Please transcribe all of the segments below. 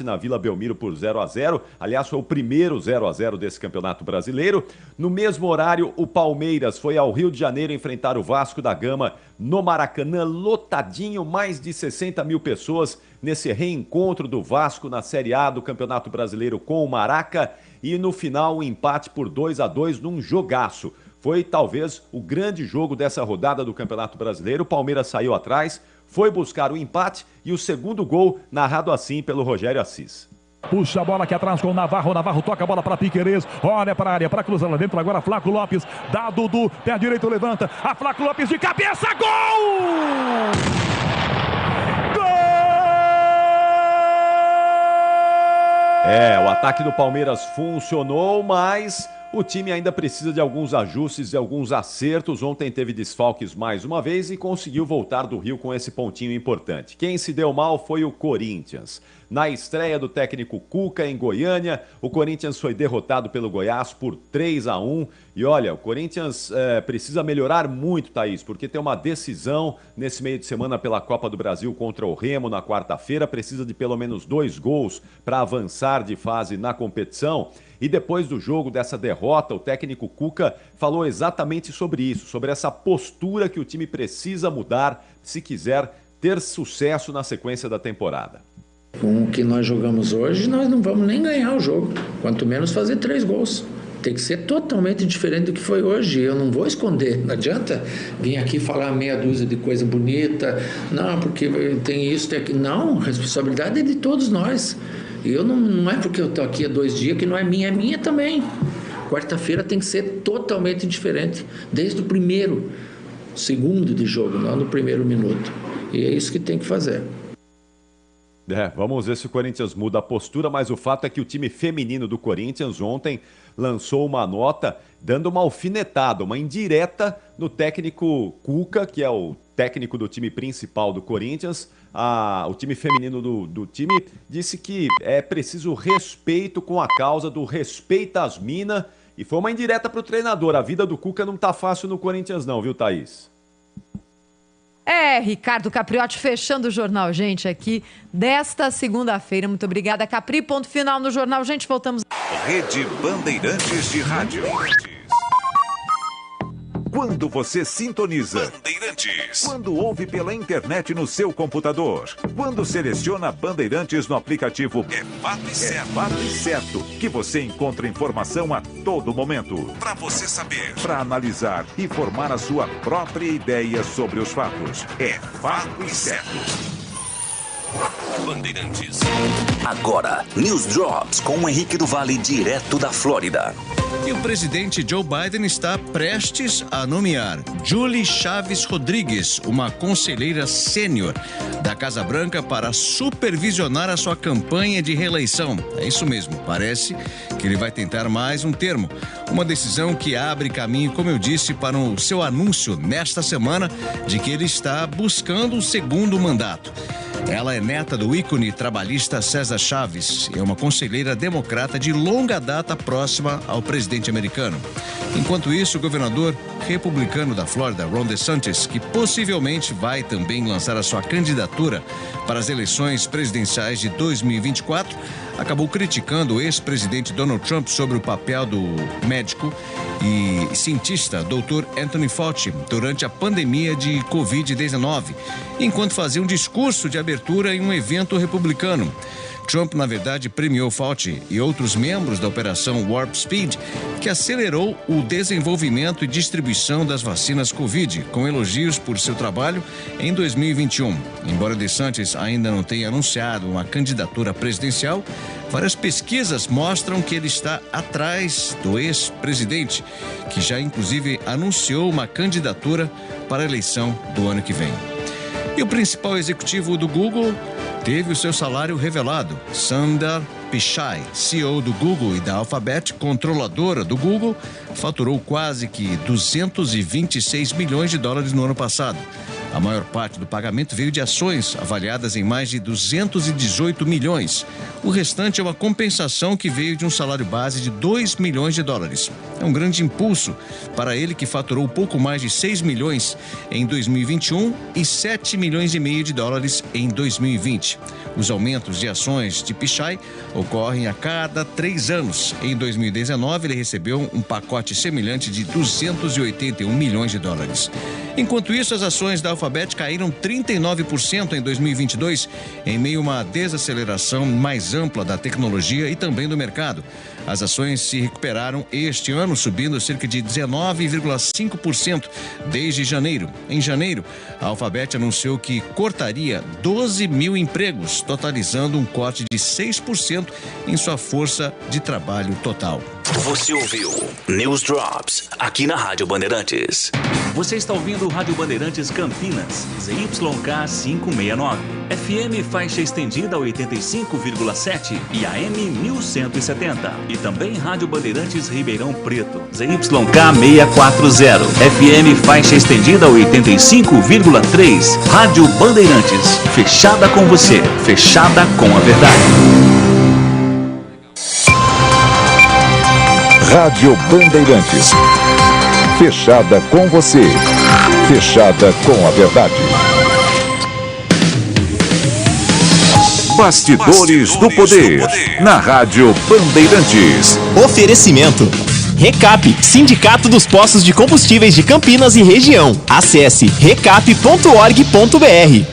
na Vila Belmiro por 0-0. Aliás, foi o primeiro 0-0 desse Campeonato Brasileiro. No mesmo horário, o Palmeiras foi ao Rio de Janeiro enfrentar o Vasco da Gama no Maracanã, lotadinho, mais de 60 mil pessoas nesse reencontro do Vasco na Série A do Campeonato Brasileiro com o Maraca. E no final, o empate por 2-2 num jogaço. Foi talvez o grande jogo dessa rodada do Campeonato Brasileiro. O Palmeiras saiu atrás, foi buscar o empate e o segundo gol narrado assim pelo Rogério Assis. Puxa a bola aqui atrás com o Navarro. Navarro toca a bola para Piquerez. Olha para a área, para cruzar lá dentro. Agora Flaco Lopes. Dá Dudu. Pé direito, levanta. A Flaco Lopes de cabeça. Gol! O ataque do Palmeiras funcionou, mas o time ainda precisa de alguns ajustes e alguns acertos. Ontem teve desfalques mais uma vez e conseguiu voltar do Rio com esse pontinho importante. Quem se deu mal foi o Corinthians. Na estreia do técnico Cuca em Goiânia, o Corinthians foi derrotado pelo Goiás por 3-1. E olha, o Corinthians precisa melhorar muito, Thaís, porque tem uma decisão nesse meio de semana pela Copa do Brasil contra o Remo na quarta-feira. Precisa de pelo menos 2 gols para avançar de fase na competição. E depois do jogo, dessa derrota, o técnico Cuca falou exatamente sobre isso, sobre essa postura que o time precisa mudar se quiser ter sucesso na sequência da temporada. Com o que nós jogamos hoje, nós não vamos nem ganhar o jogo, quanto menos fazer 3 gols. Tem que ser totalmente diferente do que foi hoje. Eu não vou esconder. Não adianta vir aqui falar meia dúzia de coisa bonita. Não, porque tem isso, tem aquilo. Não, a responsabilidade é de todos nós. Eu não é porque eu estou aqui há 2 dias que não é minha também. Quarta-feira tem que ser totalmente diferente. Desde o primeiro segundo de jogo, não no primeiro minuto. E é isso que tem que fazer. Vamos ver se o Corinthians muda a postura, mas o fato é que o time feminino do Corinthians ontem lançou uma nota dando uma alfinetada, uma indireta no técnico Cuca, que é o técnico do time principal do Corinthians. O time feminino do time disse que é preciso respeito com a causa do respeito às minas, e foi uma indireta para o treinador. A vida do Cuca não tá fácil no Corinthians não, viu, Thaís? Ricardo Capriotti fechando o Jornal Gente aqui desta segunda-feira. Muito obrigada, Capri. Ponto final no Jornal Gente. Voltamos. Rede Bandeirantes de Rádio. Quando você sintoniza Bandeirantes. Quando ouve pela internet no seu computador. Quando seleciona Bandeirantes no aplicativo. É fato e certo. É fato e certo que você encontra informação a todo momento. Para você saber. Para analisar e formar a sua própria ideia sobre os fatos. É fato e certo. Bandeirantes. Agora, News Drops com o Henrique do Vale, direto da Flórida. E o presidente Joe Biden está prestes a nomear Julie Chaves Rodrigues, uma conselheira sênior da Casa Branca, para supervisionar a sua campanha de reeleição. É isso mesmo, parece que ele vai tentar mais um termo. Uma decisão que abre caminho, como eu disse, para o seu anúncio nesta semana de que ele está buscando um segundo mandato. Ela é neta do ícone trabalhista César Chaves e é uma conselheira democrata de longa data próxima ao presidente americano. Enquanto isso, o governador republicano da Flórida, Ron DeSantis, que possivelmente vai também lançar a sua candidatura para as eleições presidenciais de 2024, acabou criticando o ex-presidente Donald Trump sobre o papel do médico e cientista Dr. Anthony Fauci durante a pandemia de Covid-19, enquanto fazia um discurso de abertura em um evento republicano. Trump, na verdade, premiou Fauci e outros membros da Operação Warp Speed, que acelerou o desenvolvimento e distribuição das vacinas Covid, com elogios por seu trabalho em 2021. Embora DeSantis ainda não tenha anunciado uma candidatura presidencial, várias pesquisas mostram que ele está atrás do ex-presidente, que já inclusive anunciou uma candidatura para a eleição do ano que vem. E o principal executivo do Google teve o seu salário revelado. Sundar Pichai, CEO do Google e da Alphabet, controladora do Google, faturou quase que 226 milhões de dólares no ano passado. A maior parte do pagamento veio de ações avaliadas em mais de 218 milhões. O restante é uma compensação que veio de um salário base de 2 milhões de dólares. É um grande impulso para ele, que faturou pouco mais de 6 milhões em 2021 e 7 milhões e meio de dólares em 2020. Os aumentos de ações de Pichai ocorrem a cada 3 anos. Em 2019, ele recebeu um pacote semelhante de 281 milhões de dólares. Enquanto isso, as ações da Alphabet caíram 39% em 2022, em meio a uma desaceleração mais ampla da tecnologia e também do mercado. As ações se recuperaram este ano, subindo cerca de 19,5% desde janeiro. Em janeiro, a Alphabet anunciou que cortaria 12 mil empregos, totalizando um corte de 6% em sua força de trabalho total. Você ouviu News Drops aqui na Rádio Bandeirantes. Você está ouvindo Rádio Bandeirantes Campinas, ZYK 569, FM faixa estendida 85,7 e AM 1170. E também Rádio Bandeirantes Ribeirão Preto, ZYK 640, FM faixa estendida 85,3. Rádio Bandeirantes, fechada com você, fechada com a verdade. Rádio Bandeirantes. Fechada com você. Fechada com a verdade. Bastidores do Poder. Na Rádio Bandeirantes. Oferecimento. Recap, Sindicato dos Postos de Combustíveis de Campinas e região. Acesse recap.org.br.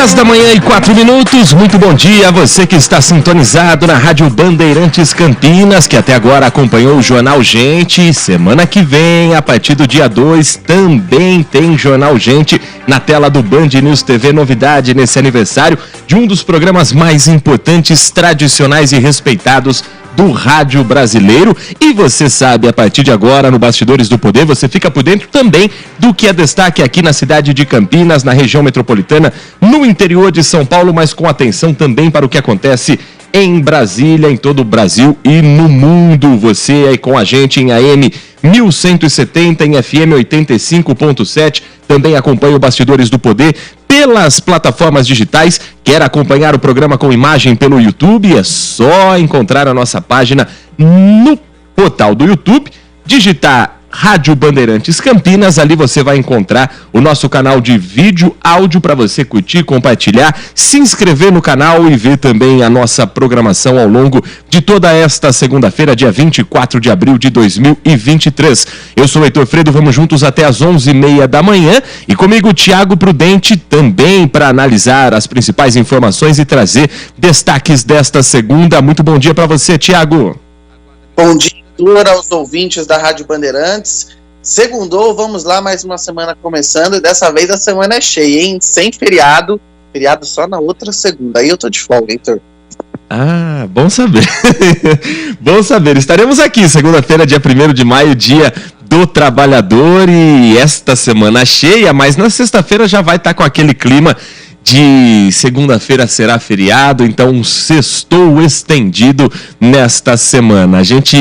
10 da manhã e 4 minutos, muito bom dia a você que está sintonizado na Rádio Bandeirantes Campinas, que até agora acompanhou o Jornal Gente. Semana que vem, a partir do dia 2, também tem Jornal Gente na tela do Band News TV. Novidade nesse aniversário de um dos programas mais importantes, tradicionais e respeitados do rádio brasileiro. E você sabe, a partir de agora, no Bastidores do Poder, você fica por dentro também do que é destaque aqui na cidade de Campinas, na região metropolitana, no interior de São Paulo, mas com atenção também para o que acontece em Brasília, em todo o Brasil e no mundo. Você aí com a gente em AM 1170, em FM 85.7, também acompanha o Bastidores do Poder pelas plataformas digitais. Quer acompanhar o programa com imagem pelo YouTube? É só encontrar a nossa página no portal do YouTube, digitar Rádio Bandeirantes Campinas, ali você vai encontrar o nosso canal de vídeo, áudio para você curtir, compartilhar, se inscrever no canal e ver também a nossa programação ao longo de toda esta segunda-feira, dia 24 de abril de 2023. Eu sou o Heitor Fredo, vamos juntos até às 11h30 da manhã e comigo o Thiago Prudente também para analisar as principais informações e trazer destaques desta segunda. Muito bom dia para você, Thiago. Bom dia aos ouvintes da Rádio Bandeirantes. Segundou, vamos lá, mais uma semana começando, e dessa vez a semana é cheia, hein? Sem feriado, feriado só na outra segunda. Aí eu tô de folga, Heitor. Ah, bom saber. Bom saber. Estaremos aqui segunda-feira, dia 1º de maio, dia do trabalhador, e esta semana cheia, mas na sexta-feira já vai estar com aquele clima de segunda-feira será feriado, então um sextou estendido nesta semana. A gente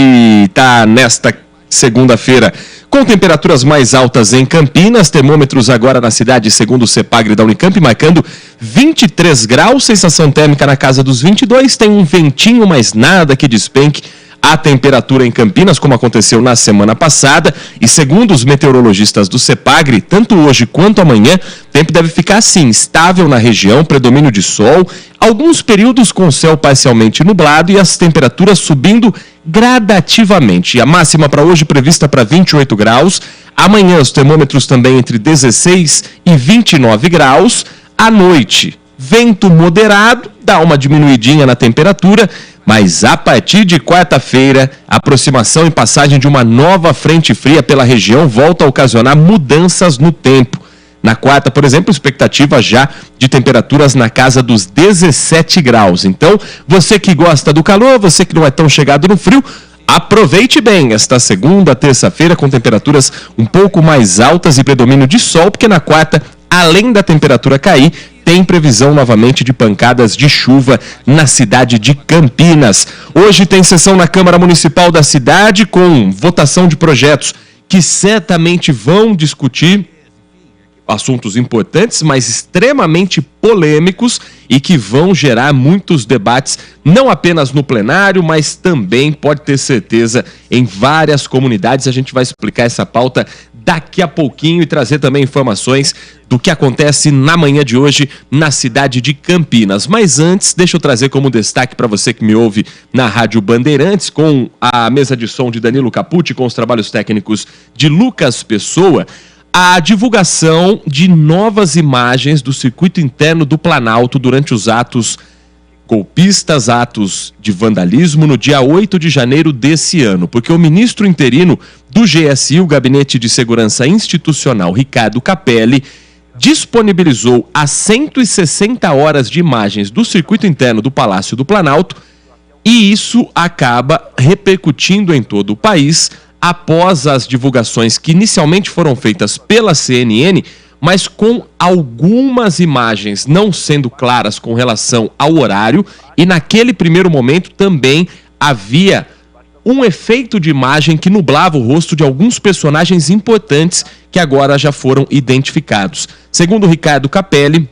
está nesta segunda-feira com temperaturas mais altas em Campinas, termômetros agora na cidade, segundo o CEPAGRE da Unicamp, marcando 23 graus, sensação térmica na casa dos 22, tem um ventinho, mas nada que despenque a temperatura em Campinas, como aconteceu na semana passada, e segundo os meteorologistas do CEPAGRE, tanto hoje quanto amanhã, o tempo deve ficar assim, estável na região, predomínio de sol, alguns períodos com céu parcialmente nublado e as temperaturas subindo gradativamente. E a máxima para hoje prevista para 28 graus, amanhã os termômetros também entre 16 e 29 graus, à noite, vento moderado, dá uma diminuidinha na temperatura, mas a partir de quarta-feira, a aproximação e passagem de uma nova frente fria pela região volta a ocasionar mudanças no tempo. Na quarta, por exemplo, expectativa já de temperaturas na casa dos 17 graus. Então, você que gosta do calor, você que não é tão chegado no frio, aproveite bem esta segunda, terça-feira com temperaturas um pouco mais altas e predomínio de sol, porque na quarta, além da temperatura cair, tem previsão novamente de pancadas de chuva na cidade de Campinas. Hoje tem sessão na Câmara Municipal da cidade com votação de projetos que certamente vão discutir assuntos importantes, mas extremamente polêmicos e que vão gerar muitos debates, não apenas no plenário, mas também, pode ter certeza, em várias comunidades. A gente vai explicar essa pauta daqui a pouquinho e trazer também informações do que acontece na manhã de hoje na cidade de Campinas. Mas antes, deixa eu trazer como destaque para você que me ouve na Rádio Bandeirantes, com a mesa de som de Danilo Capucci, com os trabalhos técnicos de Lucas Pessoa, a divulgação de novas imagens do circuito interno do Planalto durante os atos golpistas, atos de vandalismo, no dia 8 de janeiro desse ano, porque o ministro interino do GSI, o Gabinete de Segurança Institucional, Ricardo Capelli, disponibilizou as 160 horas de imagens do circuito interno do Palácio do Planalto, e isso acaba repercutindo em todo o país após as divulgações que inicialmente foram feitas pela CNN, mas com algumas imagens não sendo claras com relação ao horário, e naquele primeiro momento também havia um efeito de imagem que nublava o rosto de alguns personagens importantes que agora já foram identificados. Segundo Ricardo Capelli,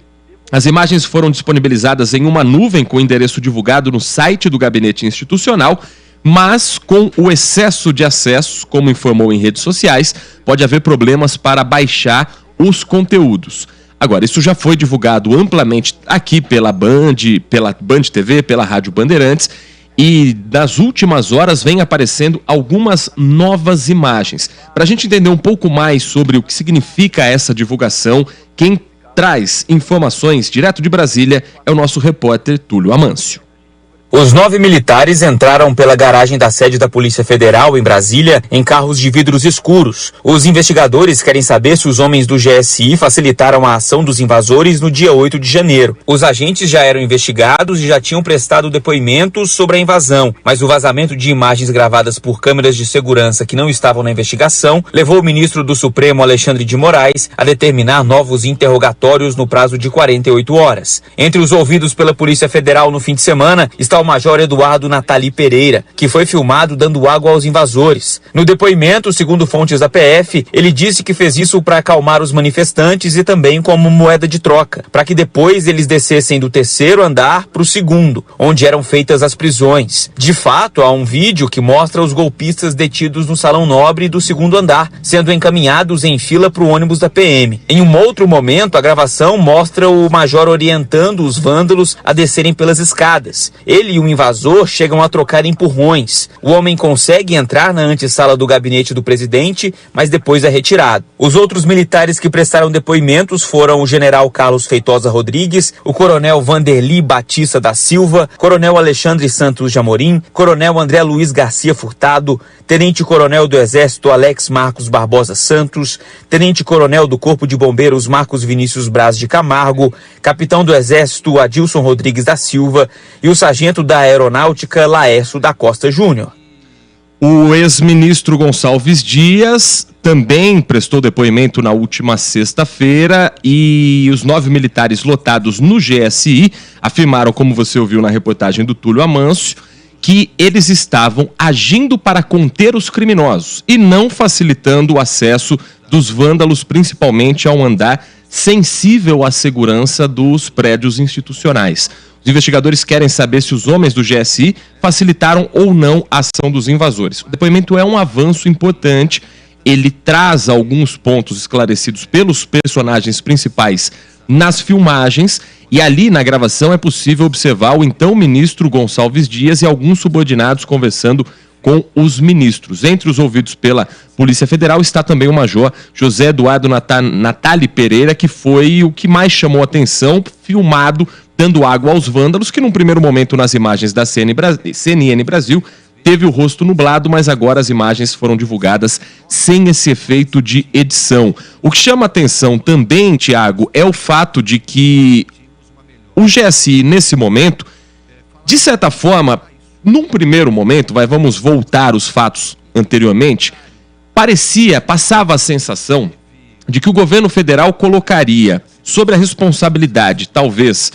as imagens foram disponibilizadas em uma nuvem com endereço divulgado no site do Gabinete Institucional, mas com o excesso de acessos, como informou em redes sociais, pode haver problemas para baixar os conteúdos. Agora, isso já foi divulgado amplamente aqui pela Band TV, pela Rádio Bandeirantes, e nas últimas horas vem aparecendo algumas novas imagens. Para a gente entender um pouco mais sobre o que significa essa divulgação, quem traz informações direto de Brasília é o nosso repórter Túlio Amâncio. Os 9 militares entraram pela garagem da sede da Polícia Federal, em Brasília, em carros de vidros escuros. Os investigadores querem saber se os homens do GSI facilitaram a ação dos invasores no dia 8 de janeiro. Os agentes já eram investigados e já tinham prestado depoimentos sobre a invasão, mas o vazamento de imagens gravadas por câmeras de segurança que não estavam na investigação levou o ministro do Supremo, Alexandre de Moraes, a determinar novos interrogatórios no prazo de 48 horas. Entre os ouvidos pela Polícia Federal no fim de semana está o Major Eduardo Natali Pereira, que foi filmado dando água aos invasores. No depoimento, segundo fontes da PF, ele disse que fez isso para acalmar os manifestantes e também como moeda de troca, para que depois eles descessem do 3º andar para o 2º, onde eram feitas as prisões. De fato, há um vídeo que mostra os golpistas detidos no Salão Nobre do 2º andar, sendo encaminhados em fila para o ônibus da PM. Em um outro momento, a gravação mostra o major orientando os vândalos a descerem pelas escadas. Ele e o invasor chegam a trocar empurrões. O homem consegue entrar na antessala do gabinete do presidente, mas depois é retirado. Os outros militares que prestaram depoimentos foram o general Carlos Feitosa Rodrigues, o coronel Vanderly Batista da Silva, coronel Alexandre Santos de Amorim, coronel André Luiz Garcia Furtado, tenente-coronel do Exército Alex Marcos Barbosa Santos, tenente-coronel do Corpo de Bombeiros Marcos Vinícius Braz de Camargo, capitão do Exército Adilson Rodrigues da Silva e o sargento da Aeronáutica Laércio da Costa Júnior. O ex-ministro Gonçalves Dias também prestou depoimento na última sexta-feira e os 9 militares lotados no GSI afirmaram, como você ouviu na reportagem do Túlio Amâncio, que eles estavam agindo para conter os criminosos e não facilitando o acesso dos vândalos, principalmente ao andar sensível à segurança dos prédios institucionais. Os investigadores querem saber se os homens do GSI facilitaram ou não a ação dos invasores. O depoimento é um avanço importante, ele traz alguns pontos esclarecidos pelos personagens principais nas filmagens, e ali na gravação é possível observar o então ministro Gonçalves Dias e alguns subordinados conversando com os ministros. Entre os ouvidos pela Polícia Federal está também o major José Eduardo Natali Pereira, que foi o que mais chamou a atenção, filmado dando água aos vândalos, que num primeiro momento nas imagens da CNN Brasil teve o rosto nublado, mas agora as imagens foram divulgadas sem esse efeito de edição. O que chama atenção também, Tiago, é o fato de que o GSI, nesse momento, de certa forma, num primeiro momento, vamos voltar os fatos anteriormente, passava a sensação de que o governo federal colocaria sobre a responsabilidade, talvez,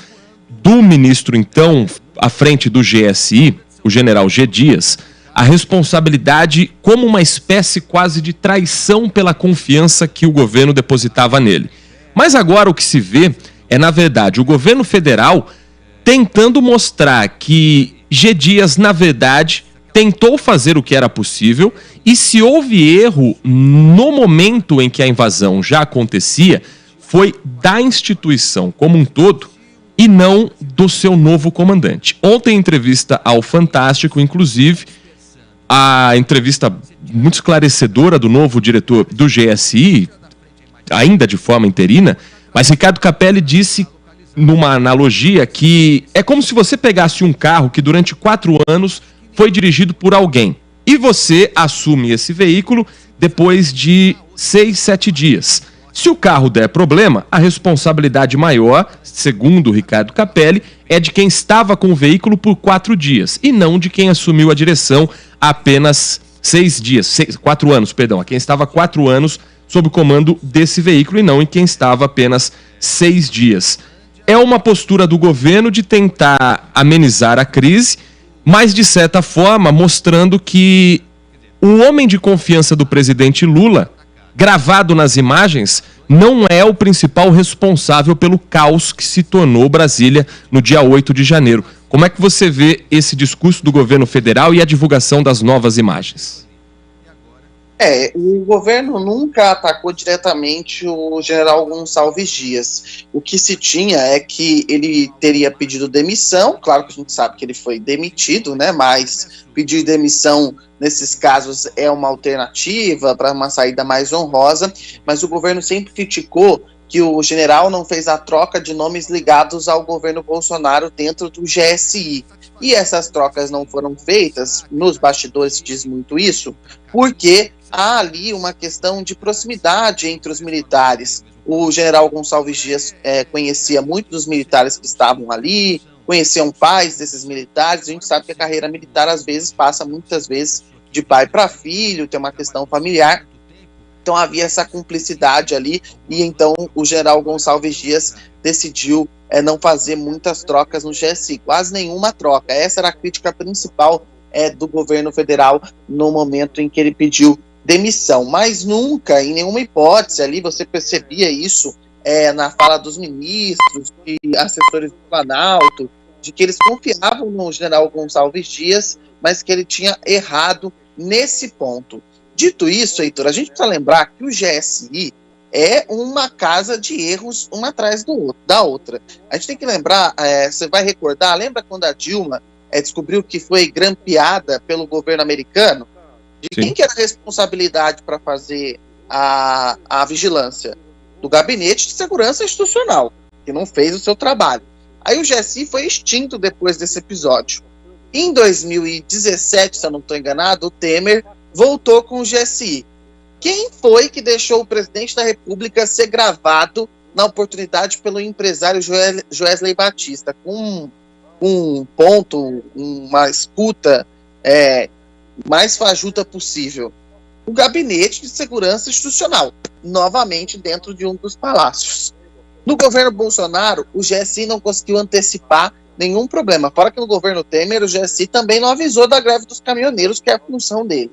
do ministro, então, à frente do GSI, o general G. Dias, a responsabilidade como uma espécie quase de traição pela confiança que o governo depositava nele. Mas agora o que se vê é, na verdade, o governo federal tentando mostrar que G. Dias, na verdade, tentou fazer o que era possível e se houve erro no momento em que a invasão já acontecia, foi da instituição como um todo e não do seu novo comandante. Ontem, em entrevista ao Fantástico, inclusive, a entrevista muito esclarecedora do novo diretor do GSI, ainda de forma interina, mas Ricardo Capelli disse, numa analogia, que é como se você pegasse um carro que durante 4 anos foi dirigido por alguém e você assume esse veículo depois de 6, 7 dias. Se o carro der problema, a responsabilidade maior, segundo Ricardo Capelli, é de quem estava com o veículo por 4 dias e não de quem assumiu a direção há apenas 4 anos, perdão, a quem estava 4 anos sob o comando desse veículo e não em quem estava apenas 6 dias. É uma postura do governo de tentar amenizar a crise, mas de certa forma mostrando que o homem de confiança do presidente Lula, gravado nas imagens, não é o principal responsável pelo caos que se tornou Brasília no dia 8 de janeiro. Como é que você vê esse discurso do governo federal e a divulgação das novas imagens? O governo nunca atacou diretamente o general Gonçalves Dias. O que se tinha é que ele teria pedido demissão, claro que a gente sabe que ele foi demitido, né? Mas pedir demissão nesses casos é uma alternativa para uma saída mais honrosa, mas o governo sempre criticou que o general não fez a troca de nomes ligados ao governo Bolsonaro dentro do GSI. E essas trocas não foram feitas, nos bastidores se diz muito isso, porque há ali uma questão de proximidade entre os militares. O general Gonçalves Dias conhecia muitos dos militares que estavam ali, conheciam pais desses militares. A gente sabe que a carreira militar às vezes passa muitas vezes de pai para filho, tem uma questão familiar. Então havia essa cumplicidade ali e então o general Gonçalves Dias decidiu não fazer muitas trocas no GSI, quase nenhuma troca. Essa era a crítica principal do governo federal no momento em que ele pediu demissão, mas nunca, em nenhuma hipótese ali, você percebia isso na fala dos ministros, de assessores do Planalto, de que eles confiavam no general Gonçalves Dias, mas que ele tinha errado nesse ponto. Dito isso, Heitor, a gente precisa lembrar que o GSI é uma casa de erros uma atrás da outra. A gente tem que lembrar, você vai recordar, lembra quando a Dilma descobriu que foi grampeada pelo governo americano? De quem que era a responsabilidade para fazer a vigilância? Do Gabinete de Segurança Institucional, que não fez o seu trabalho. Aí o GSI foi extinto depois desse episódio. Em 2017, se eu não estou enganado, o Temer voltou com o GSI. Quem foi que deixou o presidente da República ser gravado na oportunidade pelo empresário Joesley Batista, com um ponto, uma escuta mais fajuta possível? O Gabinete de Segurança Institucional, novamente dentro de um dos palácios. No governo Bolsonaro, o GSI não conseguiu antecipar nenhum problema. Fora que no governo Temer, o GSI também não avisou da greve dos caminhoneiros, que é a função dele.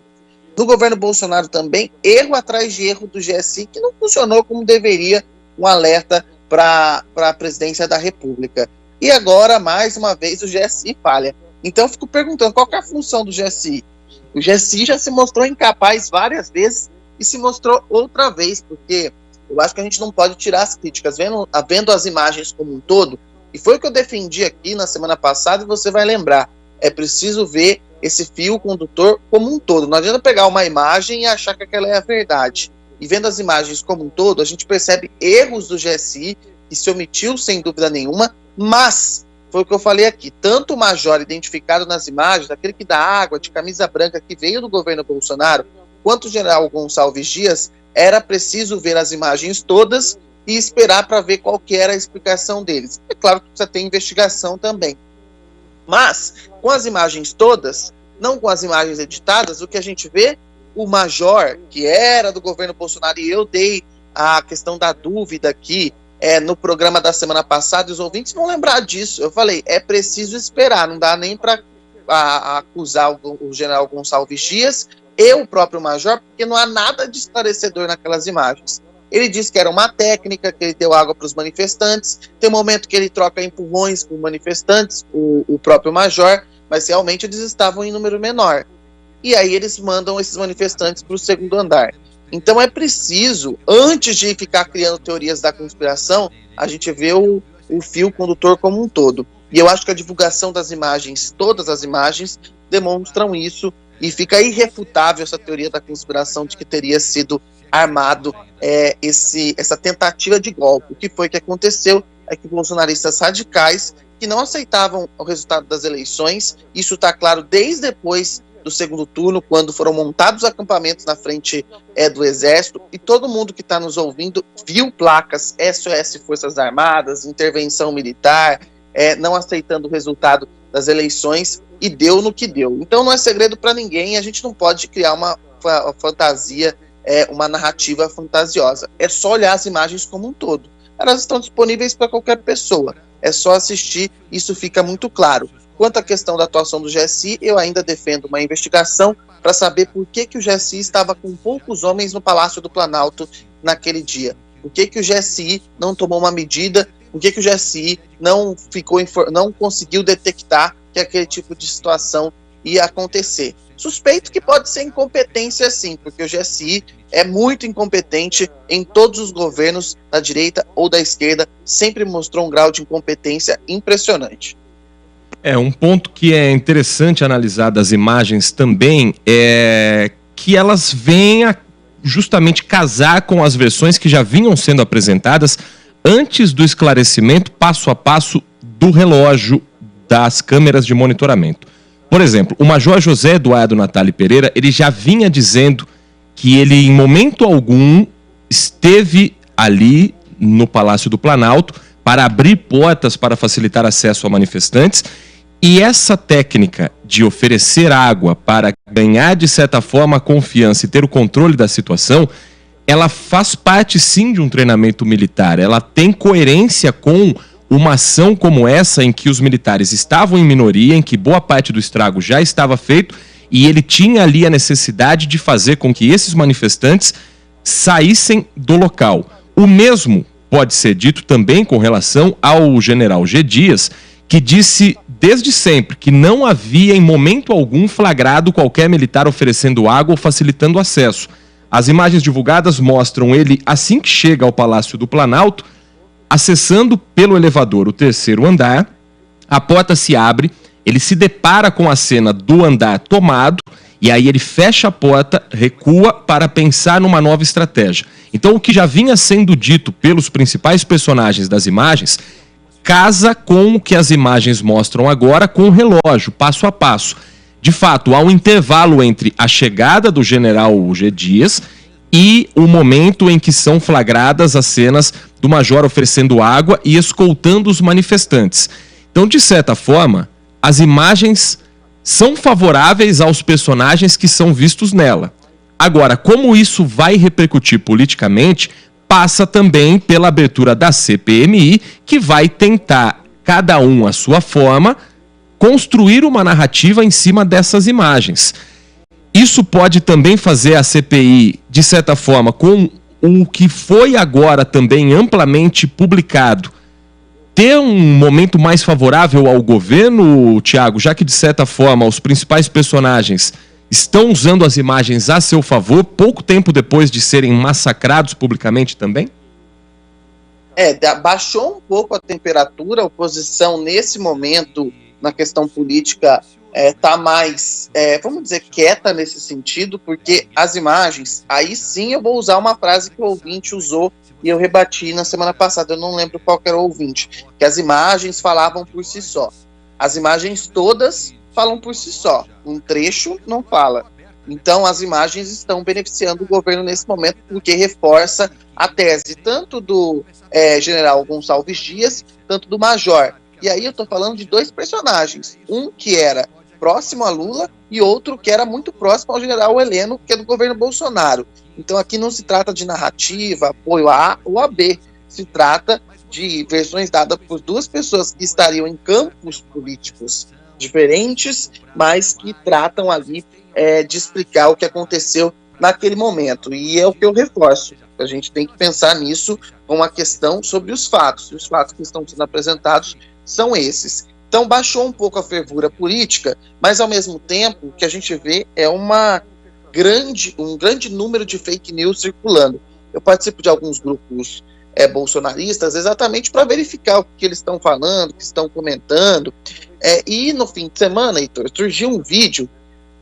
No governo Bolsonaro também, erro atrás de erro do GSI, que não funcionou como deveria, um alerta para a presidência da República. E agora, mais uma vez, o GSI falha. Então eu fico perguntando, qual que é a função do GSI? O GSI já se mostrou incapaz várias vezes e se mostrou outra vez, porque eu acho que a gente não pode tirar as críticas, vendo as imagens como um todo, e foi o que eu defendi aqui na semana passada, e você vai lembrar, é preciso ver esse fio condutor como um todo. Não adianta pegar uma imagem e achar que aquela é a verdade. E vendo as imagens como um todo, a gente percebe erros do GSI, que se omitiu sem dúvida nenhuma, mas foi o que eu falei aqui, tanto o major identificado nas imagens, aquele que dá água, de camisa branca, que veio do governo Bolsonaro, quanto o general Gonçalves Dias, era preciso ver as imagens todas e esperar para ver qual que era a explicação deles. É claro que precisa ter investigação também. Mas, com as imagens todas, não com as imagens editadas, o que a gente vê, o major, que era do governo Bolsonaro, e eu dei a questão da dúvida aqui, no programa da semana passada, e os ouvintes vão lembrar disso. Eu falei, é preciso esperar, não dá nem para acusar o general Gonçalves Dias e o próprio major, porque não há nada de esclarecedor naquelas imagens. Ele diz que era uma técnica, que ele deu água para os manifestantes. Tem um momento que ele troca empurrões com manifestantes, o próprio major, mas realmente eles estavam em número menor. E aí eles mandam esses manifestantes para o segundo andar. Então é preciso, antes de ficar criando teorias da conspiração, a gente vê o fio condutor como um todo. E eu acho que a divulgação das imagens, todas as imagens, demonstram isso, e fica irrefutável essa teoria da conspiração de que teria sido armado essa tentativa de golpe. O que foi que aconteceu é que bolsonaristas radicais, que não aceitavam o resultado das eleições, isso está claro desde depois do segundo turno, quando foram montados acampamentos na frente do Exército, e todo mundo que está nos ouvindo viu placas SOS Forças Armadas, intervenção militar, não aceitando o resultado das eleições, e deu no que deu. Então não é segredo para ninguém, a gente não pode criar uma fantasia, uma narrativa fantasiosa. É só olhar as imagens como um todo. Elas estão disponíveis para qualquer pessoa, é só assistir, isso fica muito claro. Quanto à questão da atuação do GSI, eu ainda defendo uma investigação para saber por que o GSI estava com poucos homens no Palácio do Planalto naquele dia. Por que o GSI não tomou uma medida? Por que o GSI não conseguiu detectar que aquele tipo de situação ia acontecer? Suspeito que pode ser incompetência sim, porque o GSI é muito incompetente em todos os governos, da direita ou da esquerda, sempre mostrou um grau de incompetência impressionante. Um ponto que é interessante analisar das imagens também é que elas vêm a justamente casar com as versões que já vinham sendo apresentadas antes do esclarecimento passo a passo do relógio das câmeras de monitoramento. Por exemplo, o Major José Eduardo Natali Pereira, ele já vinha dizendo que ele em momento algum esteve ali no Palácio do Planalto para abrir portas para facilitar acesso a manifestantes. E essa técnica de oferecer água para ganhar, de certa forma, a confiança e ter o controle da situação, ela faz parte, sim, de um treinamento militar. Ela tem coerência com uma ação como essa, em que os militares estavam em minoria, em que boa parte do estrago já estava feito, e ele tinha ali a necessidade de fazer com que esses manifestantes saíssem do local. O mesmo pode ser dito também com relação ao general G. Dias, que disse desde sempre que não havia em momento algum flagrado qualquer militar oferecendo água ou facilitando acesso. As imagens divulgadas mostram ele, assim que chega ao Palácio do Planalto, acessando pelo elevador o terceiro andar, a porta se abre, ele se depara com a cena do andar tomado, e aí ele fecha a porta, recua para pensar numa nova estratégia. Então o que já vinha sendo dito pelos principais personagens das imagens casa com o que as imagens mostram agora com o relógio, passo a passo. De fato, há um intervalo entre a chegada do general G. Dias e o momento em que são flagradas as cenas do major oferecendo água e escoltando os manifestantes. Então, de certa forma, as imagens são favoráveis aos personagens que são vistos nela. Agora, como isso vai repercutir politicamente, passa também pela abertura da CPMI, que vai tentar, cada um à sua forma, construir uma narrativa em cima dessas imagens. Isso pode também fazer a CPI, de certa forma, com o que foi agora também amplamente publicado, ter um momento mais favorável ao governo, Thiago, já que, de certa forma, os principais personagens estão usando as imagens a seu favor, pouco tempo depois de serem massacrados publicamente também? Baixou um pouco a temperatura, a oposição nesse momento, na questão política, está mais, vamos dizer, quieta nesse sentido, porque as imagens, aí sim eu vou usar uma frase que o ouvinte usou e eu rebati na semana passada, eu não lembro qual que era o ouvinte, que as imagens falavam por si só. As imagens todas falam por si só, um trecho não fala. Então as imagens estão beneficiando o governo nesse momento, porque reforça a tese tanto do general Gonçalves Dias, tanto do major. E aí eu estou falando de dois personagens, um que era próximo a Lula e outro que era muito próximo ao general Heleno, que é do governo Bolsonaro. Então aqui não se trata de narrativa, apoio a A ou a B, se trata de versões dadas por duas pessoas que estariam em campos políticos diferentes, mas que tratam ali de explicar o que aconteceu naquele momento. E é o que eu reforço. A gente tem que pensar nisso com uma questão sobre os fatos. E os fatos que estão sendo apresentados são esses. Então baixou um pouco a fervura política, mas ao mesmo tempo o que a gente vê é um grande número de fake news circulando. Eu participo de alguns grupos bolsonaristas exatamente para verificar o que eles estão falando, o que estão comentando. E no fim de semana, Heitor, surgiu um vídeo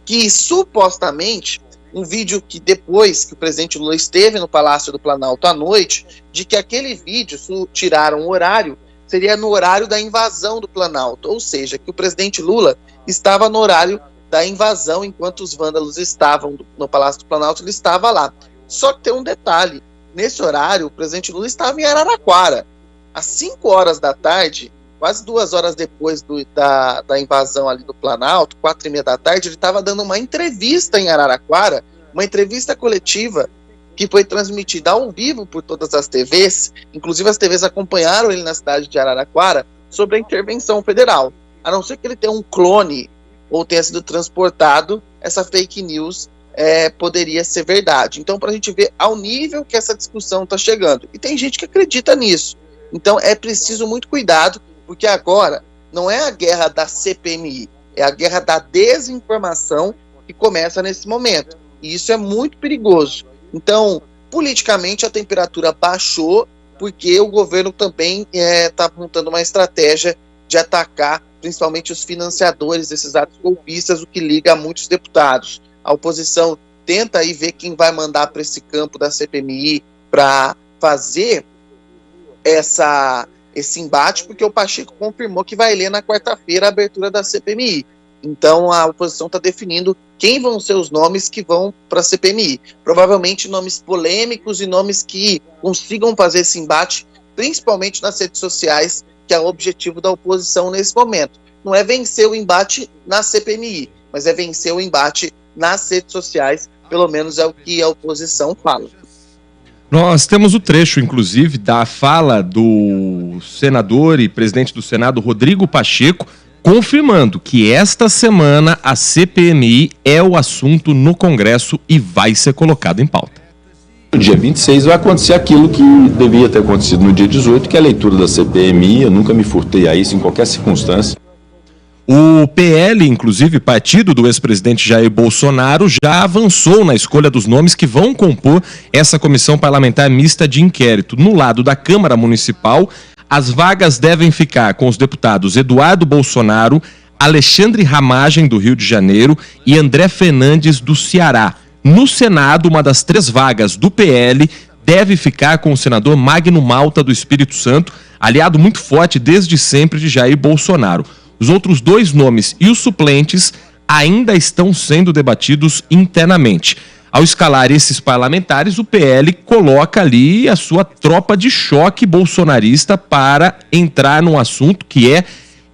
que supostamente, um vídeo que depois que o presidente Lula esteve no Palácio do Planalto à noite, de que aquele vídeo, tiraram o horário, seria no horário da invasão do Planalto, ou seja, que o presidente Lula estava no horário da invasão, enquanto os vândalos estavam no Palácio do Planalto, ele estava lá. Só que tem um detalhe, nesse horário o presidente Lula estava em Araraquara, às 5 horas da tarde, quase 2 horas depois da invasão ali do Planalto, 4h30 da tarde, ele estava dando uma entrevista em Araraquara, uma entrevista coletiva que foi transmitida ao vivo por todas as TVs, inclusive as TVs acompanharam ele na cidade de Araraquara, sobre a intervenção federal. A não ser que ele tenha um clone ou tenha sido transportado, essa fake news poderia ser verdade. Então, para a gente ver ao nível que essa discussão está chegando. E tem gente que acredita nisso. Então, é preciso muito cuidado, porque agora não é a guerra da CPMI, é a guerra da desinformação que começa nesse momento. E isso é muito perigoso. Então, politicamente, a temperatura baixou, porque o governo também está montando uma estratégia de atacar principalmente os financiadores desses atos golpistas, o que liga a muitos deputados. A oposição tenta aí ver quem vai mandar para esse campo da CPMI para fazer esse embate, porque o Pacheco confirmou que vai ler na quarta-feira a abertura da CPMI. Então a oposição está definindo quem vão ser os nomes que vão para a CPMI. Provavelmente nomes polêmicos e nomes que consigam fazer esse embate, principalmente nas redes sociais, que é o objetivo da oposição nesse momento. Não é vencer o embate na CPMI, mas é vencer o embate nas redes sociais, pelo menos é o que a oposição fala. Nós temos o trecho, inclusive, da fala do senador e presidente do Senado, Rodrigo Pacheco, confirmando que esta semana a CPMI é o assunto no Congresso e vai ser colocado em pauta. No dia 26 vai acontecer aquilo que devia ter acontecido no dia 18, que é a leitura da CPMI. Eu nunca me furtei a isso em qualquer circunstância. O PL, inclusive partido do ex-presidente Jair Bolsonaro, já avançou na escolha dos nomes que vão compor essa comissão parlamentar mista de inquérito. No lado da Câmara Municipal, as vagas devem ficar com os deputados Eduardo Bolsonaro, Alexandre Ramagem, do Rio de Janeiro, e André Fernandes, do Ceará. No Senado, uma das 3 vagas do PL deve ficar com o senador Magno Malta, do Espírito Santo, aliado muito forte desde sempre de Jair Bolsonaro. Os outros 2 nomes e os suplentes ainda estão sendo debatidos internamente. Ao escalar esses parlamentares, o PL coloca ali a sua tropa de choque bolsonarista para entrar num assunto que é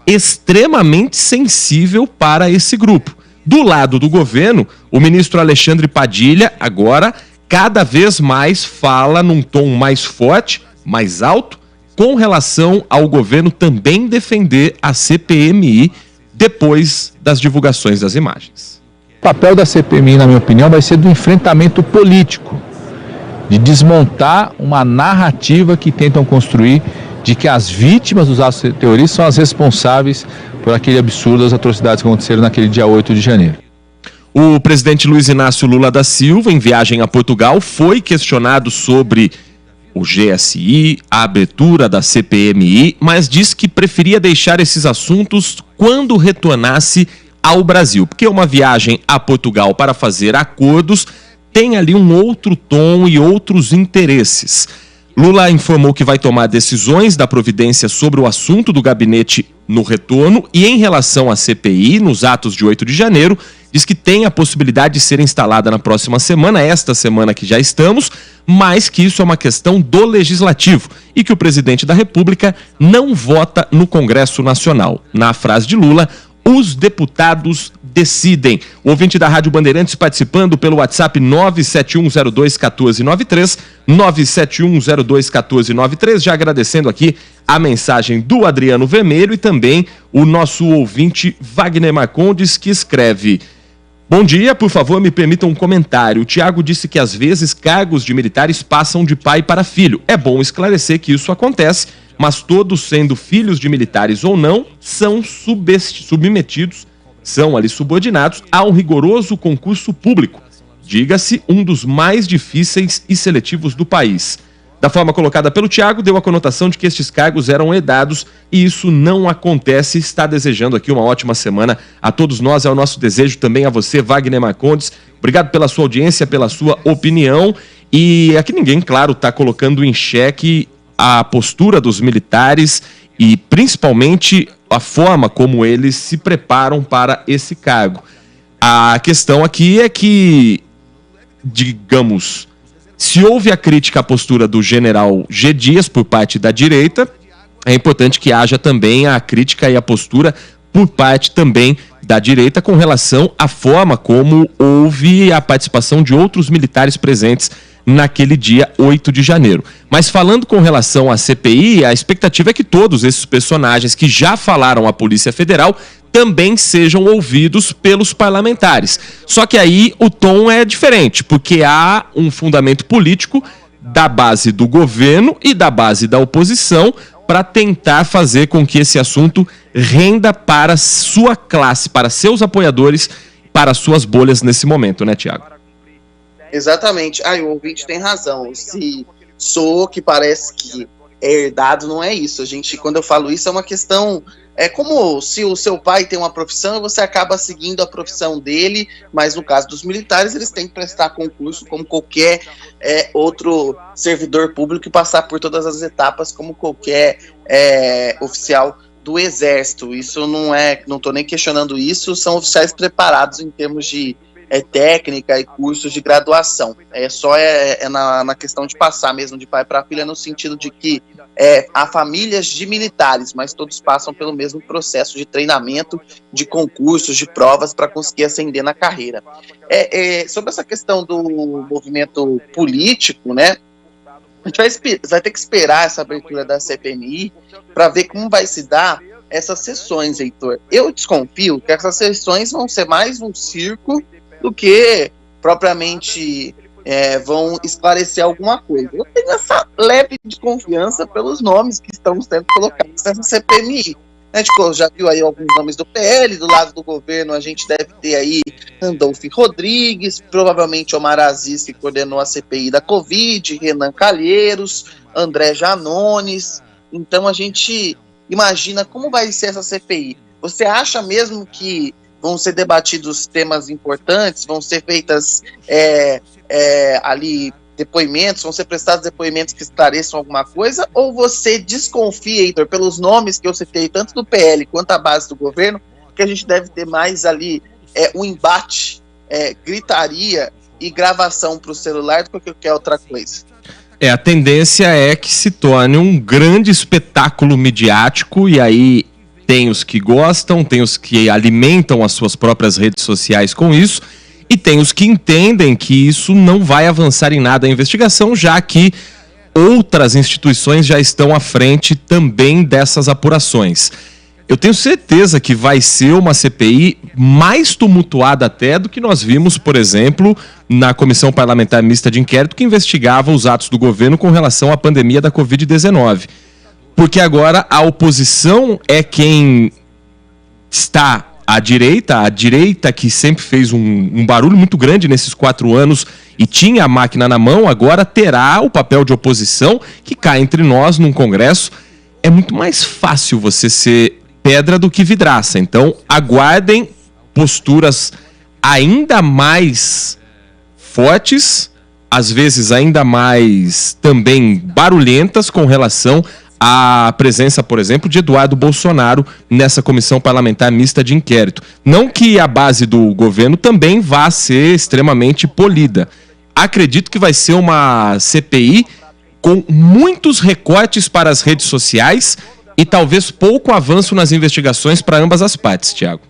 extremamente sensível para esse grupo. Do lado do governo, o ministro Alexandre Padilha agora cada vez mais fala num tom mais forte, mais alto, com relação ao governo também defender a CPMI depois das divulgações das imagens. O papel da CPMI, na minha opinião, vai ser do enfrentamento político, de desmontar uma narrativa que tentam construir de que as vítimas dos atos terroristas são as responsáveis por aquele absurdo das atrocidades que aconteceram naquele dia 8 de janeiro. O presidente Luiz Inácio Lula da Silva, em viagem a Portugal, foi questionado sobre o GSI, a abertura da CPMI, mas disse que preferia deixar esses assuntos quando retornasse ao Brasil, porque uma viagem a Portugal para fazer acordos tem ali um outro tom e outros interesses. Lula informou que vai tomar decisões da providência sobre o assunto do gabinete no retorno e em relação à CPI, nos atos de 8 de janeiro, diz que tem a possibilidade de ser instalada na próxima semana, esta semana que já estamos, mas que isso é uma questão do Legislativo e que o presidente da República não vota no Congresso Nacional. Na frase de Lula, os deputados decidem. O ouvinte da Rádio Bandeirantes participando pelo WhatsApp 971021493, 971021493, já agradecendo aqui a mensagem do Adriano Vermelho e também o nosso ouvinte Wagner Marcondes, que escreve: Bom dia, por favor, me permitam um comentário. O Tiago disse que às vezes cargos de militares passam de pai para filho. É bom esclarecer que isso acontece, mas todos, sendo filhos de militares ou não, são submetidos, são ali subordinados a um rigoroso concurso público. Diga-se, um dos mais difíceis e seletivos do país. Da forma colocada pelo Tiago, deu a conotação de que estes cargos eram herdados e isso não acontece. Está desejando aqui uma ótima semana a todos nós, é o nosso desejo também a você, Wagner Marcondes. Obrigado pela sua audiência, pela sua opinião. E aqui ninguém, claro, está colocando em xeque a postura dos militares e principalmente a forma como eles se preparam para esse cargo. A questão aqui é que, digamos, se houve a crítica à postura do general G. Dias por parte da direita, é importante que haja também a crítica e a postura por parte também da direita com relação à forma como houve a participação de outros militares presentes naquele dia 8 de janeiro. Mas falando com relação à CPI, a expectativa é que todos esses personagens que já falaram à Polícia Federal também sejam ouvidos pelos parlamentares. Só que aí o tom é diferente, porque há um fundamento político da base do governo e da base da oposição para tentar fazer com que esse assunto renda para sua classe, para seus apoiadores, para suas bolhas nesse momento, né, Tiago? Exatamente. O ouvinte tem razão. Se soou que parece que é herdado, não é isso. Quando eu falo isso, é uma questão... É como se o seu pai tem uma profissão e você acaba seguindo a profissão dele, mas no caso dos militares, eles têm que prestar concurso como qualquer outro servidor público e passar por todas as etapas como qualquer oficial do Exército. Isso não estou nem questionando isso, são oficiais preparados em termos de técnica e cursos de graduação. Na questão de passar mesmo de pai para filha, no sentido de que há famílias de militares, mas todos passam pelo mesmo processo de treinamento, de concursos, de provas para conseguir ascender na carreira. Sobre essa questão do movimento político, né? A gente vai ter que esperar essa abertura da CPMI para ver como vai se dar essas sessões, Heitor. Eu desconfio que essas sessões vão ser mais um circo do que propriamente vão esclarecer alguma coisa. Eu tenho essa leve desconfiança pelos nomes que estão sendo colocados nessa CPMI. Já viu aí alguns nomes do PL, do lado do governo a gente deve ter aí Randolfo Rodrigues, provavelmente Omar Aziz, que coordenou a CPI da Covid, Renan Calheiros, André Janones. Então a gente imagina como vai ser essa CPI. Você acha mesmo que vão ser debatidos temas importantes, vão ser feitas ali depoimentos, vão ser prestados depoimentos que esclareçam alguma coisa, ou você desconfia, Heitor, pelos nomes que eu citei, tanto do PL quanto a base do governo, que a gente deve ter mais ali um embate, gritaria e gravação para o celular do que qualquer outra coisa? A tendência é que se torne um grande espetáculo midiático, e aí tem os que gostam, tem os que alimentam as suas próprias redes sociais com isso, e tem os que entendem que isso não vai avançar em nada a investigação, já que outras instituições já estão à frente também dessas apurações. Eu tenho certeza que vai ser uma CPI mais tumultuada até do que nós vimos, por exemplo, na Comissão Parlamentar Mista de Inquérito, que investigava os atos do governo com relação à pandemia da Covid-19. Porque agora a oposição é quem está à direita que sempre fez um barulho muito grande nesses 4 anos e tinha a máquina na mão, agora terá o papel de oposição, que cá entre nós, num congresso, é muito mais fácil você ser pedra do que vidraça. Então, aguardem posturas ainda mais fortes, às vezes ainda mais também barulhentas com relação a presença, por exemplo, de Eduardo Bolsonaro nessa comissão parlamentar mista de inquérito. Não que a base do governo também vá ser extremamente polida. Acredito que vai ser uma CPI com muitos recortes para as redes sociais e talvez pouco avanço nas investigações para ambas as partes, Tiago.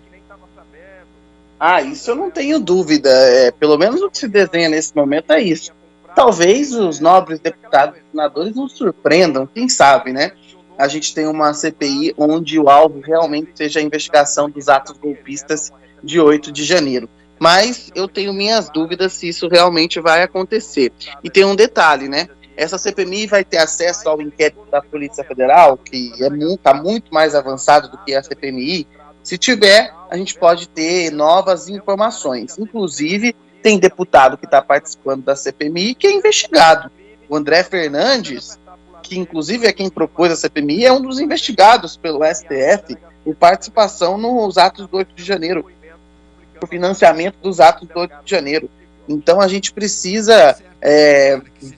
Isso eu não tenho dúvida. Pelo menos o que se desenha nesse momento é isso. Talvez os nobres deputados e senadores nos surpreendam, quem sabe, né? A gente tem uma CPI onde o alvo realmente seja a investigação dos atos golpistas de 8 de janeiro. mas eu tenho minhas dúvidas se isso realmente vai acontecer. E tem um detalhe, né? Essa CPMI vai ter acesso ao inquérito da Polícia Federal, que está muito mais avançado do que a CPMI. Se tiver, a gente pode ter novas informações. Inclusive, tem deputado que está participando da CPMI que é investigado. O André Fernandes, que inclusive é quem propôs a CPMI, é um dos investigados pelo STF por participação nos atos do 8 de janeiro, por financiamento dos atos do 8 de janeiro. Então a gente precisa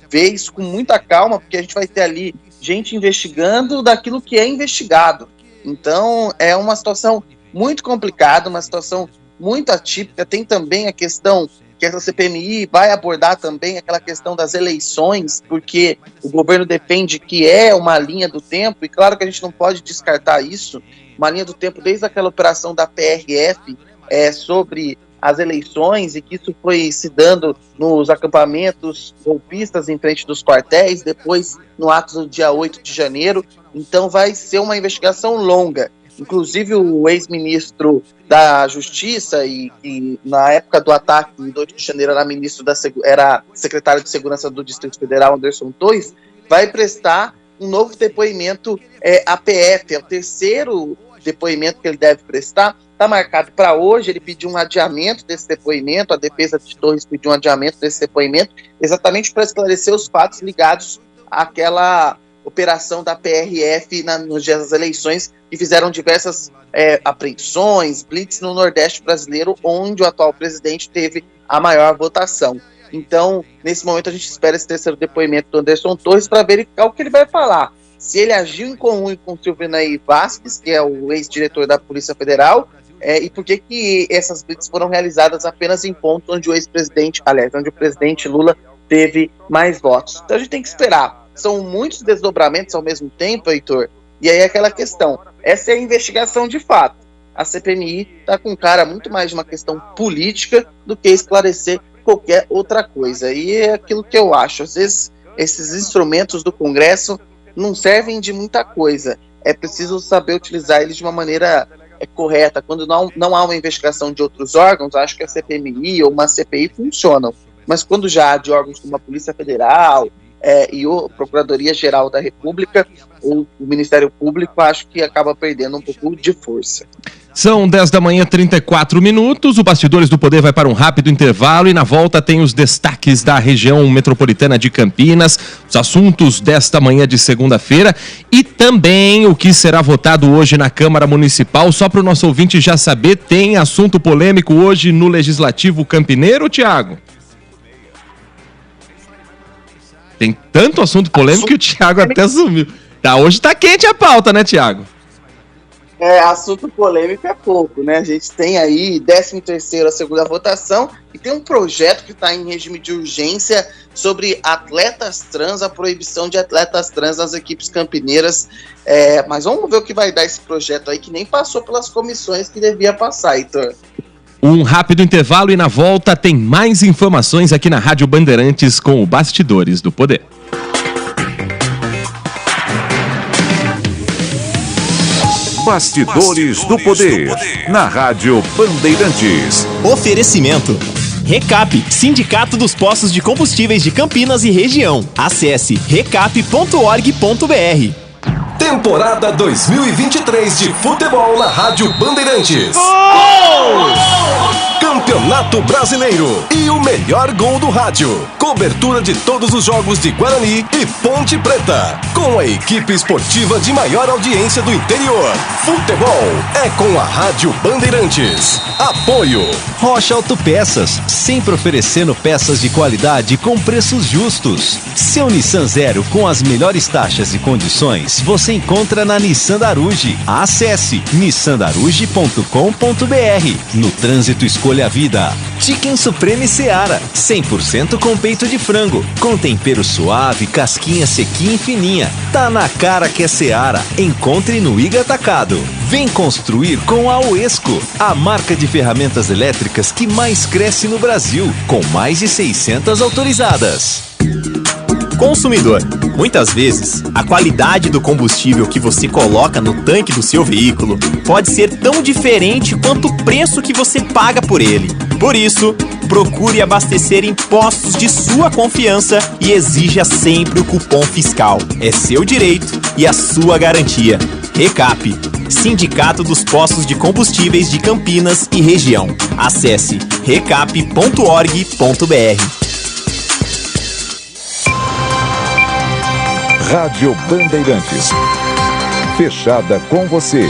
ver isso com muita calma, porque a gente vai ter ali gente investigando daquilo que é investigado. Então é uma situação muito complicada, uma situação muito atípica. Tem também a questão que essa CPMI vai abordar também, aquela questão das eleições, porque o governo defende que é uma linha do tempo, e claro que a gente não pode descartar isso, uma linha do tempo desde aquela operação da PRF sobre as eleições, e que isso foi se dando nos acampamentos golpistas em frente dos quartéis, depois no ato do dia 8 de janeiro. Então vai ser uma investigação longa. Inclusive o ex-ministro da Justiça, e na época do ataque do 8 de janeiro era secretário de Segurança do Distrito Federal, Anderson Torres, vai prestar um novo depoimento à PF, é o terceiro depoimento que ele deve prestar. Está marcado para hoje. Ele pediu um adiamento desse depoimento, a defesa de Torres pediu um adiamento desse depoimento, exatamente para esclarecer os fatos ligados àquela operação da PRF nos dias das eleições, que fizeram diversas apreensões, blitz no Nordeste brasileiro, onde o atual presidente teve a maior votação. Então, nesse momento, a gente espera esse terceiro depoimento do Anderson Torres para verificar o que ele vai falar. Se ele agiu em comum com Silvinei Vasquez, que é o ex-diretor da Polícia Federal, e por que essas blitz foram realizadas apenas em pontos onde onde o presidente Lula teve mais votos. Então a gente tem que esperar. São muitos desdobramentos ao mesmo tempo, Heitor, e aí aquela questão, essa é a investigação de fato. A CPMI está com cara muito mais de uma questão política do que esclarecer qualquer outra coisa, e é aquilo que eu acho. Às vezes esses instrumentos do Congresso não servem de muita coisa, é preciso saber utilizar eles de uma maneira correta. Quando não há uma investigação de outros órgãos, acho que a CPMI ou uma CPI funcionam, mas quando já há de órgãos como a Polícia Federal e a Procuradoria-Geral da República ou o Ministério Público, acho que acaba perdendo um pouco de força. São 10 da manhã, 34 minutos. O Bastidores do Poder vai para um rápido intervalo e na volta tem os destaques da região metropolitana de Campinas, os assuntos desta manhã de segunda-feira e também o que será votado hoje na Câmara Municipal. Só para o nosso ouvinte já saber, tem assunto polêmico hoje no Legislativo Campineiro, Tiago? Tem tanto assunto polêmico que o Tiago até sumiu. Hoje tá quente a pauta, né, Tiago? Assunto polêmico é pouco, né? A gente tem aí 13ª, a segunda votação, e tem um projeto que está em regime de urgência sobre atletas trans, a proibição de atletas trans nas equipes campineiras. Mas vamos ver o que vai dar esse projeto aí, que nem passou pelas comissões que devia passar, Heitor. Um rápido intervalo e na volta tem mais informações aqui na Rádio Bandeirantes com o Bastidores do Poder. Bastidores do Poder, na Rádio Bandeirantes. Oferecimento. Recap, Sindicato dos Postos de Combustíveis de Campinas e Região. Acesse recap.org.br. Temporada 2023 de futebol na Rádio Bandeirantes. Campeonato Brasileiro e o melhor gol do rádio. Cobertura de todos os jogos de Guarani e Ponte Preta. Com a equipe esportiva de maior audiência do interior. Futebol é com a Rádio Bandeirantes. Apoio Rocha Autopeças, sempre oferecendo peças de qualidade com preços justos. Seu Nissan Zero com as melhores taxas e condições você encontra na Nissan Daruge. Acesse nissandaruge.com.br. No trânsito escolha a vida. Chicken Supreme Seara, 100% com peito de frango, com tempero suave, casquinha sequinha e fininha. Tá na cara que é Seara. Encontre no Iga Atacado. Vem construir com a Oesco, a marca de ferramentas elétricas que mais cresce no Brasil, com mais de 600 autorizadas. Consumidor, muitas vezes, a qualidade do combustível que você coloca no tanque do seu veículo pode ser tão diferente quanto o preço que você paga por ele. Por isso, procure abastecer em postos de sua confiança e exija sempre o cupom fiscal. É seu direito e a sua garantia. Recap, Sindicato dos Postos de Combustíveis de Campinas e Região. Acesse recap.org.br. Rádio Bandeirantes. Fechada com você.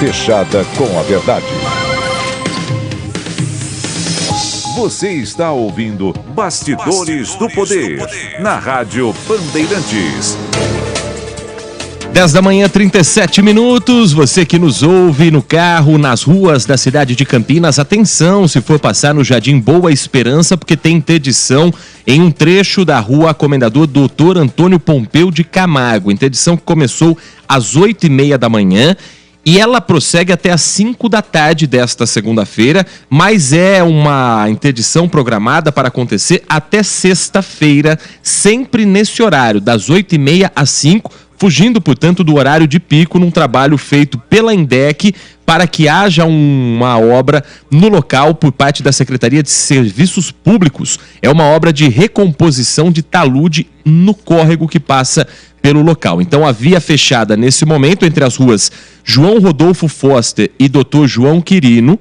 Fechada com a verdade. Você está ouvindo Bastidores do Poder, na Rádio Bandeirantes. 10 da manhã, 37 minutos. Você que nos ouve no carro, nas ruas da cidade de Campinas, atenção se for passar no Jardim Boa Esperança, porque tem interdição em um trecho da rua Comendador Dr. Antônio Pompeu de Camargo. Interdição que começou às 8h30 da manhã. E ela prossegue até às 5 da tarde desta segunda-feira, mas é uma interdição programada para acontecer até sexta-feira, sempre nesse horário, das 8h30 às 5, fugindo, portanto, do horário de pico, num trabalho feito pela INDEC para que haja uma obra no local por parte da Secretaria de Serviços Públicos. É uma obra de recomposição de talude no córrego que passa pelo local. Então, a via fechada nesse momento entre as ruas João Rodolfo Foster e Dr. João Quirino,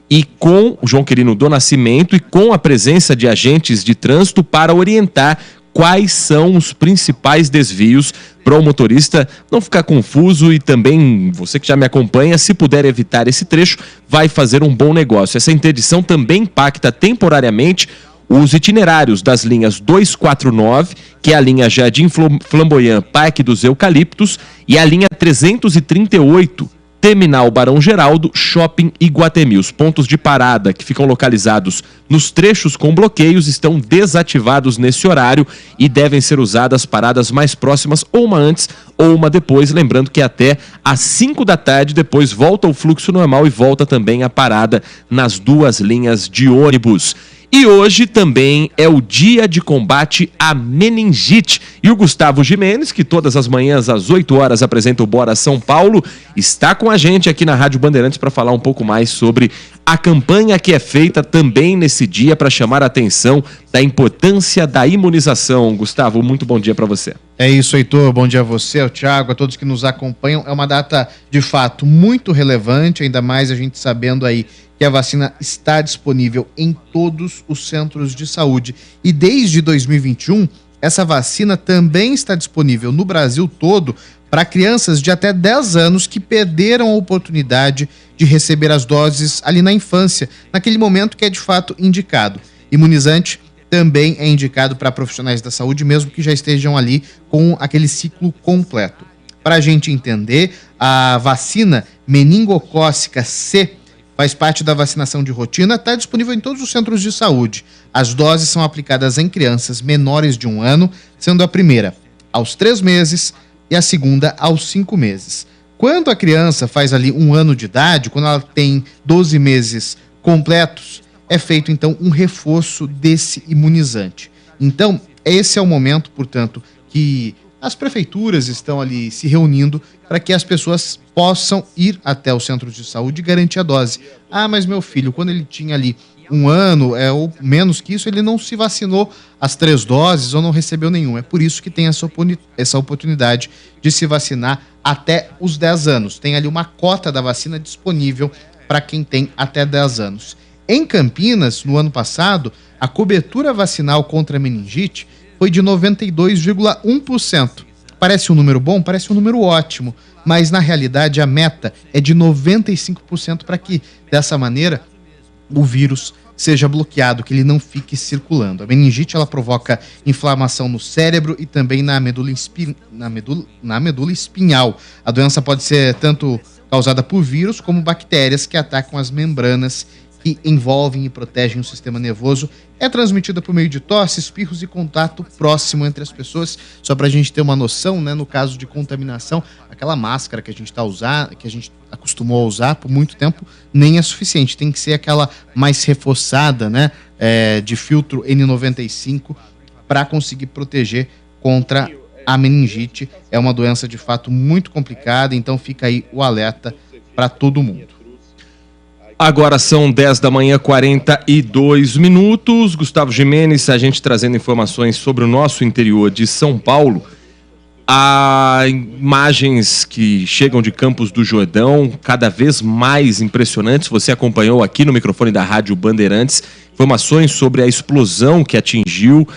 e com o João Quirino do Nascimento, e com a presença de agentes de trânsito para orientar quais são os principais desvios para o motorista não ficar confuso. E também, você que já me acompanha, se puder evitar esse trecho, vai fazer um bom negócio. Essa interdição também impacta temporariamente os itinerários das linhas 249, que é a linha Jardim Flamboyant, Parque dos Eucaliptos, e a linha 338, Terminal Barão Geraldo, Shopping Iguatemi. Os pontos de parada que ficam localizados nos trechos com bloqueios estão desativados nesse horário e devem ser usadas paradas mais próximas, ou uma antes ou uma depois. Lembrando que até às 5 da tarde, depois volta o fluxo normal e volta também a parada nas duas linhas de ônibus. E hoje também é o dia de combate à meningite. E o Gustavo Gimenez, que todas as manhãs às 8 horas apresenta o Bora São Paulo, está com a gente aqui na Rádio Bandeirantes para falar um pouco mais sobre a campanha que é feita também nesse dia para chamar a atenção da importância da imunização. Gustavo, muito bom dia para você. É isso, Heitor. Bom dia a você, ao Thiago, a todos que nos acompanham. É uma data, de fato, muito relevante, ainda mais a gente sabendo aí que a vacina está disponível em todos os centros de saúde. E desde 2021, essa vacina também está disponível no Brasil todo para crianças de até 10 anos que perderam a oportunidade de receber as doses ali na infância, naquele momento que é de fato indicado. Imunizante também é indicado para profissionais da saúde, mesmo que já estejam ali com aquele ciclo completo. Para a gente entender, a vacina meningocócica C faz parte da vacinação de rotina, está disponível em todos os centros de saúde. As doses são aplicadas em crianças menores de 1 ano, sendo a primeira aos 3 meses e a segunda aos 5 meses. Quando a criança faz ali 1 ano de idade, quando ela tem 12 meses completos, é feito então um reforço desse imunizante. Então, esse é o momento, portanto, que as prefeituras estão ali se reunindo para que as pessoas possam ir até os centros de saúde e garantir a dose. Ah, mas meu filho, quando ele tinha ali 1 ano, ou menos que isso, ele não se vacinou as 3 doses ou não recebeu nenhum. É por isso que tem essa oportunidade de se vacinar até os 10 anos. Tem ali uma cota da vacina disponível para quem tem até 10 anos. Em Campinas, no ano passado, a cobertura vacinal contra a meningite foi de 92,1%. Parece um número bom? Parece um número ótimo, mas na realidade a meta é de 95% para que, dessa maneira, o vírus seja bloqueado, que ele não fique circulando. A meningite ela provoca inflamação no cérebro e também na medula espinhal. A doença pode ser tanto causada por vírus como bactérias que atacam as membranas que envolvem e protegem o sistema nervoso. É transmitida por meio de tosse, espirros e contato próximo entre as pessoas. Só para a gente ter uma noção, né, no caso de contaminação, aquela máscara que a gente que a gente acostumou a usar por muito tempo, nem é suficiente. Tem que ser aquela mais reforçada, né, de filtro N95 para conseguir proteger contra a meningite. É uma doença de fato muito complicada, então fica aí o alerta para todo mundo. Agora são 10 da manhã, 42 minutos. Gustavo Gimenez, a gente trazendo informações sobre o nosso interior de São Paulo. Há imagens que chegam de Campos do Jordão, cada vez mais impressionantes. Você acompanhou aqui no microfone da Rádio Bandeirantes informações sobre a explosão que atingiu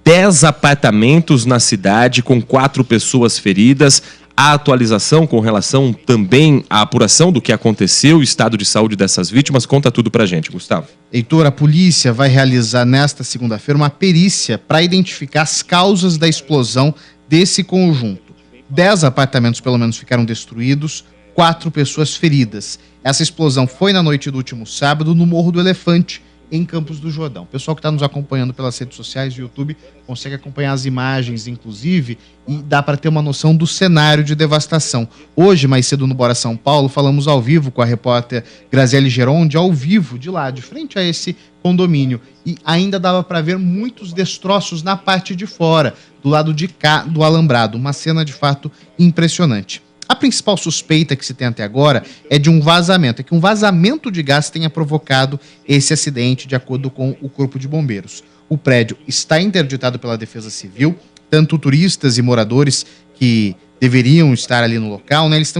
10 apartamentos na cidade, com 4 pessoas feridas. A atualização com relação também à apuração do que aconteceu, o estado de saúde dessas vítimas. Conta tudo pra gente, Gustavo. Heitor, a polícia vai realizar nesta segunda-feira uma perícia para identificar as causas da explosão desse conjunto. 10 apartamentos, pelo menos, ficaram destruídos, 4 pessoas feridas. Essa explosão foi na noite do último sábado no Morro do Elefante, em Campos do Jordão. O pessoal que está nos acompanhando pelas redes sociais do YouTube consegue acompanhar as imagens, inclusive, e dá para ter uma noção do cenário de devastação. Hoje, mais cedo no Bora São Paulo, falamos ao vivo com a repórter Graziele Geronde, ao vivo, de lá, de frente a esse condomínio. E ainda dava para ver muitos destroços na parte de fora, do lado de cá do alambrado. Uma cena, de fato, impressionante. A principal suspeita que se tem até agora é de um vazamento, é que um vazamento de gás tenha provocado esse acidente, de acordo com o Corpo de Bombeiros. O prédio está interditado pela Defesa Civil, tanto turistas e moradores que deveriam estar ali no local, né, eles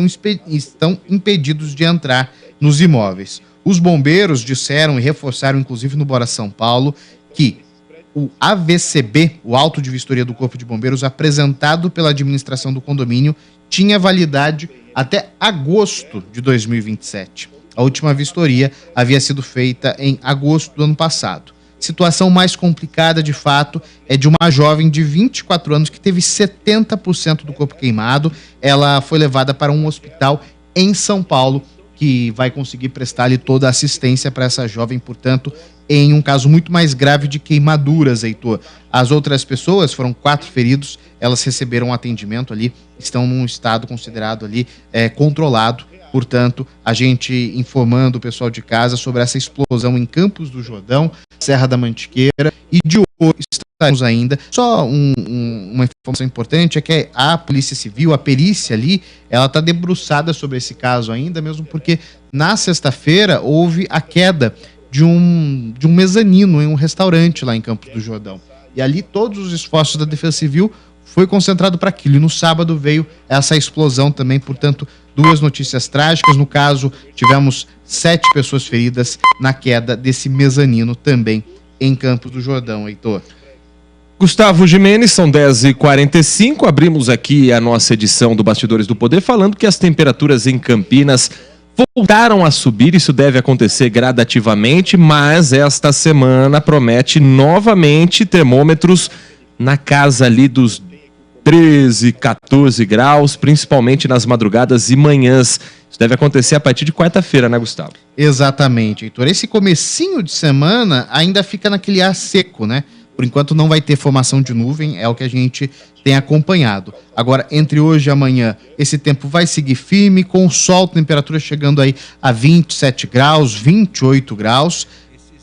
estão impedidos de entrar nos imóveis. Os bombeiros disseram e reforçaram, inclusive no Bora São Paulo, que o AVCB, o auto de vistoria do Corpo de Bombeiros, apresentado pela administração do condomínio, tinha validade até agosto de 2027. A última vistoria havia sido feita em agosto do ano passado. Situação mais complicada, de fato, é de uma jovem de 24 anos que teve 70% do corpo queimado. Ela foi levada para um hospital em São Paulo, que vai conseguir prestar ali toda a assistência para essa jovem, portanto, em um caso muito mais grave de queimaduras, Heitor. As outras pessoas, foram 4 feridos, elas receberam atendimento ali, estão num estado considerado ali controlado. Portanto, a gente informando o pessoal de casa sobre essa explosão em Campos do Jordão, Serra da Mantiqueira, e de hoje estaremos ainda. Só uma informação importante é que a Polícia Civil, a perícia ali, ela está debruçada sobre esse caso ainda, mesmo porque na sexta-feira houve a queda de um mezanino em um restaurante lá em Campos do Jordão. E ali todos os esforços da Defesa Civil foi concentrado para aquilo. E no sábado veio essa explosão também, portanto, 2 notícias trágicas. No caso, tivemos 7 pessoas feridas na queda desse mezanino também em Campos do Jordão, Heitor. Gustavo Gimenez, são 10h45, abrimos aqui a nossa edição do Bastidores do Poder falando que as temperaturas em Campinas voltaram a subir. Isso deve acontecer gradativamente, mas esta semana promete novamente termômetros na casa ali dos 13, 14 graus, principalmente nas madrugadas e manhãs. Isso deve acontecer a partir de quarta-feira, né, Gustavo? Exatamente, Heitor. Esse comecinho de semana ainda fica naquele ar seco, né? Por enquanto não vai ter formação de nuvem, é o que a gente tem acompanhado. Agora, entre hoje e amanhã, esse tempo vai seguir firme, com o sol, temperatura chegando aí a 27 graus, 28 graus.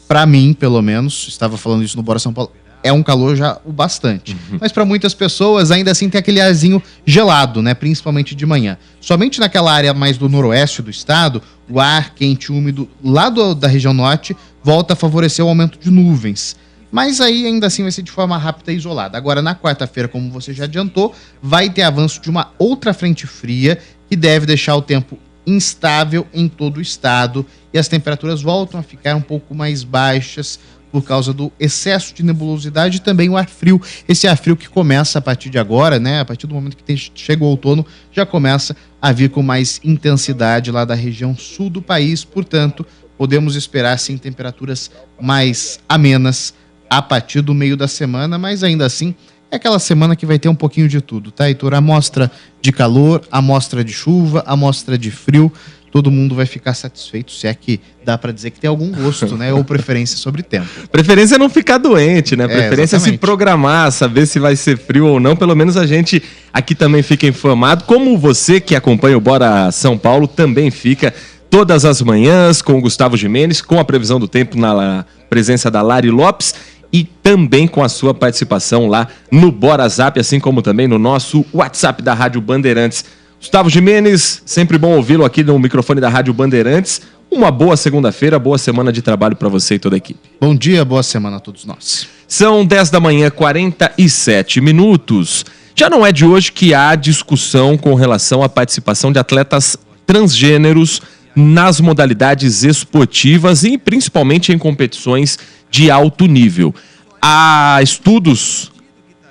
Para mim, pelo menos, estava falando isso no Bora São Paulo, é um calor já o bastante. Mas para muitas pessoas, ainda assim, tem aquele arzinho gelado, né? Principalmente de manhã. Somente naquela área mais do noroeste do estado, o ar quente e úmido lá da região norte volta a favorecer o aumento de nuvens. Mas aí ainda assim vai ser de forma rápida e isolada. Agora, na quarta-feira, como você já adiantou, vai ter avanço de uma outra frente fria que deve deixar o tempo instável em todo o estado e as temperaturas voltam a ficar um pouco mais baixas por causa do excesso de nebulosidade e também o ar frio. Esse ar frio que começa a partir de agora, né? A partir do momento que chega o outono, já começa a vir com mais intensidade lá da região sul do país. Portanto, podemos esperar sim temperaturas mais amenas a partir do meio da semana, mas ainda assim é aquela semana que vai ter um pouquinho de tudo, tá, Heitor? Amostra de calor, amostra de chuva, amostra de frio, todo mundo vai ficar satisfeito, se é que dá para dizer que tem algum gosto, né, ou preferência sobre tempo. Preferência é não ficar doente, né? Preferência é se programar, saber se vai ser frio ou não, pelo menos a gente aqui também fica informado, como você que acompanha o Bora São Paulo também fica todas as manhãs com o Gustavo Gimenez, com a previsão do tempo na presença da Lari Lopes, e também com a sua participação lá no Bora Zap, assim como também no nosso WhatsApp da Rádio Bandeirantes. Gustavo Gimenez, sempre bom ouvi-lo aqui no microfone da Rádio Bandeirantes. Uma boa segunda-feira, boa semana de trabalho para você e toda a equipe. Bom dia, boa semana a todos nós. São 10 da manhã, 47 minutos. Já não é de hoje que há discussão com relação à participação de atletas transgêneros nas modalidades esportivas e principalmente em competições de alto nível. Há estudos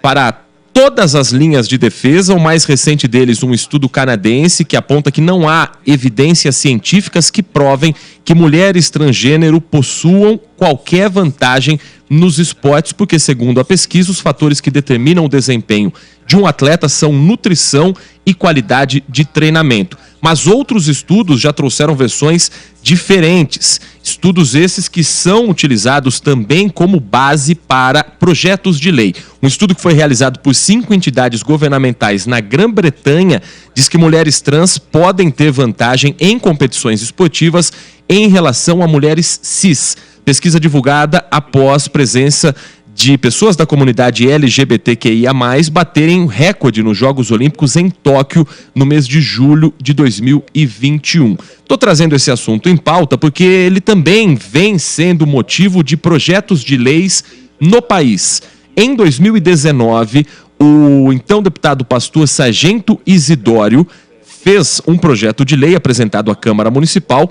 para todas as linhas de defesa, o mais recente deles, um estudo canadense que aponta que não há evidências científicas que provem que mulheres transgênero possuam qualquer vantagem nos esportes, porque, segundo a pesquisa, os fatores que determinam o desempenho de um atleta são nutrição e qualidade de treinamento. Mas outros estudos já trouxeram versões diferentes. Estudos esses que são utilizados também como base para projetos de lei. Um estudo que foi realizado por 5 entidades governamentais na Grã-Bretanha diz que mulheres trans podem ter vantagem em competições esportivas em relação a mulheres cis. Pesquisa divulgada após presença de pessoas da comunidade LGBTQIA+, baterem recorde nos Jogos Olímpicos em Tóquio no mês de julho de 2021. Estou trazendo esse assunto em pauta porque ele também vem sendo motivo de projetos de leis no país. Em 2019, o então deputado pastor Sargento Isidório fez um projeto de lei apresentado à Câmara Municipal,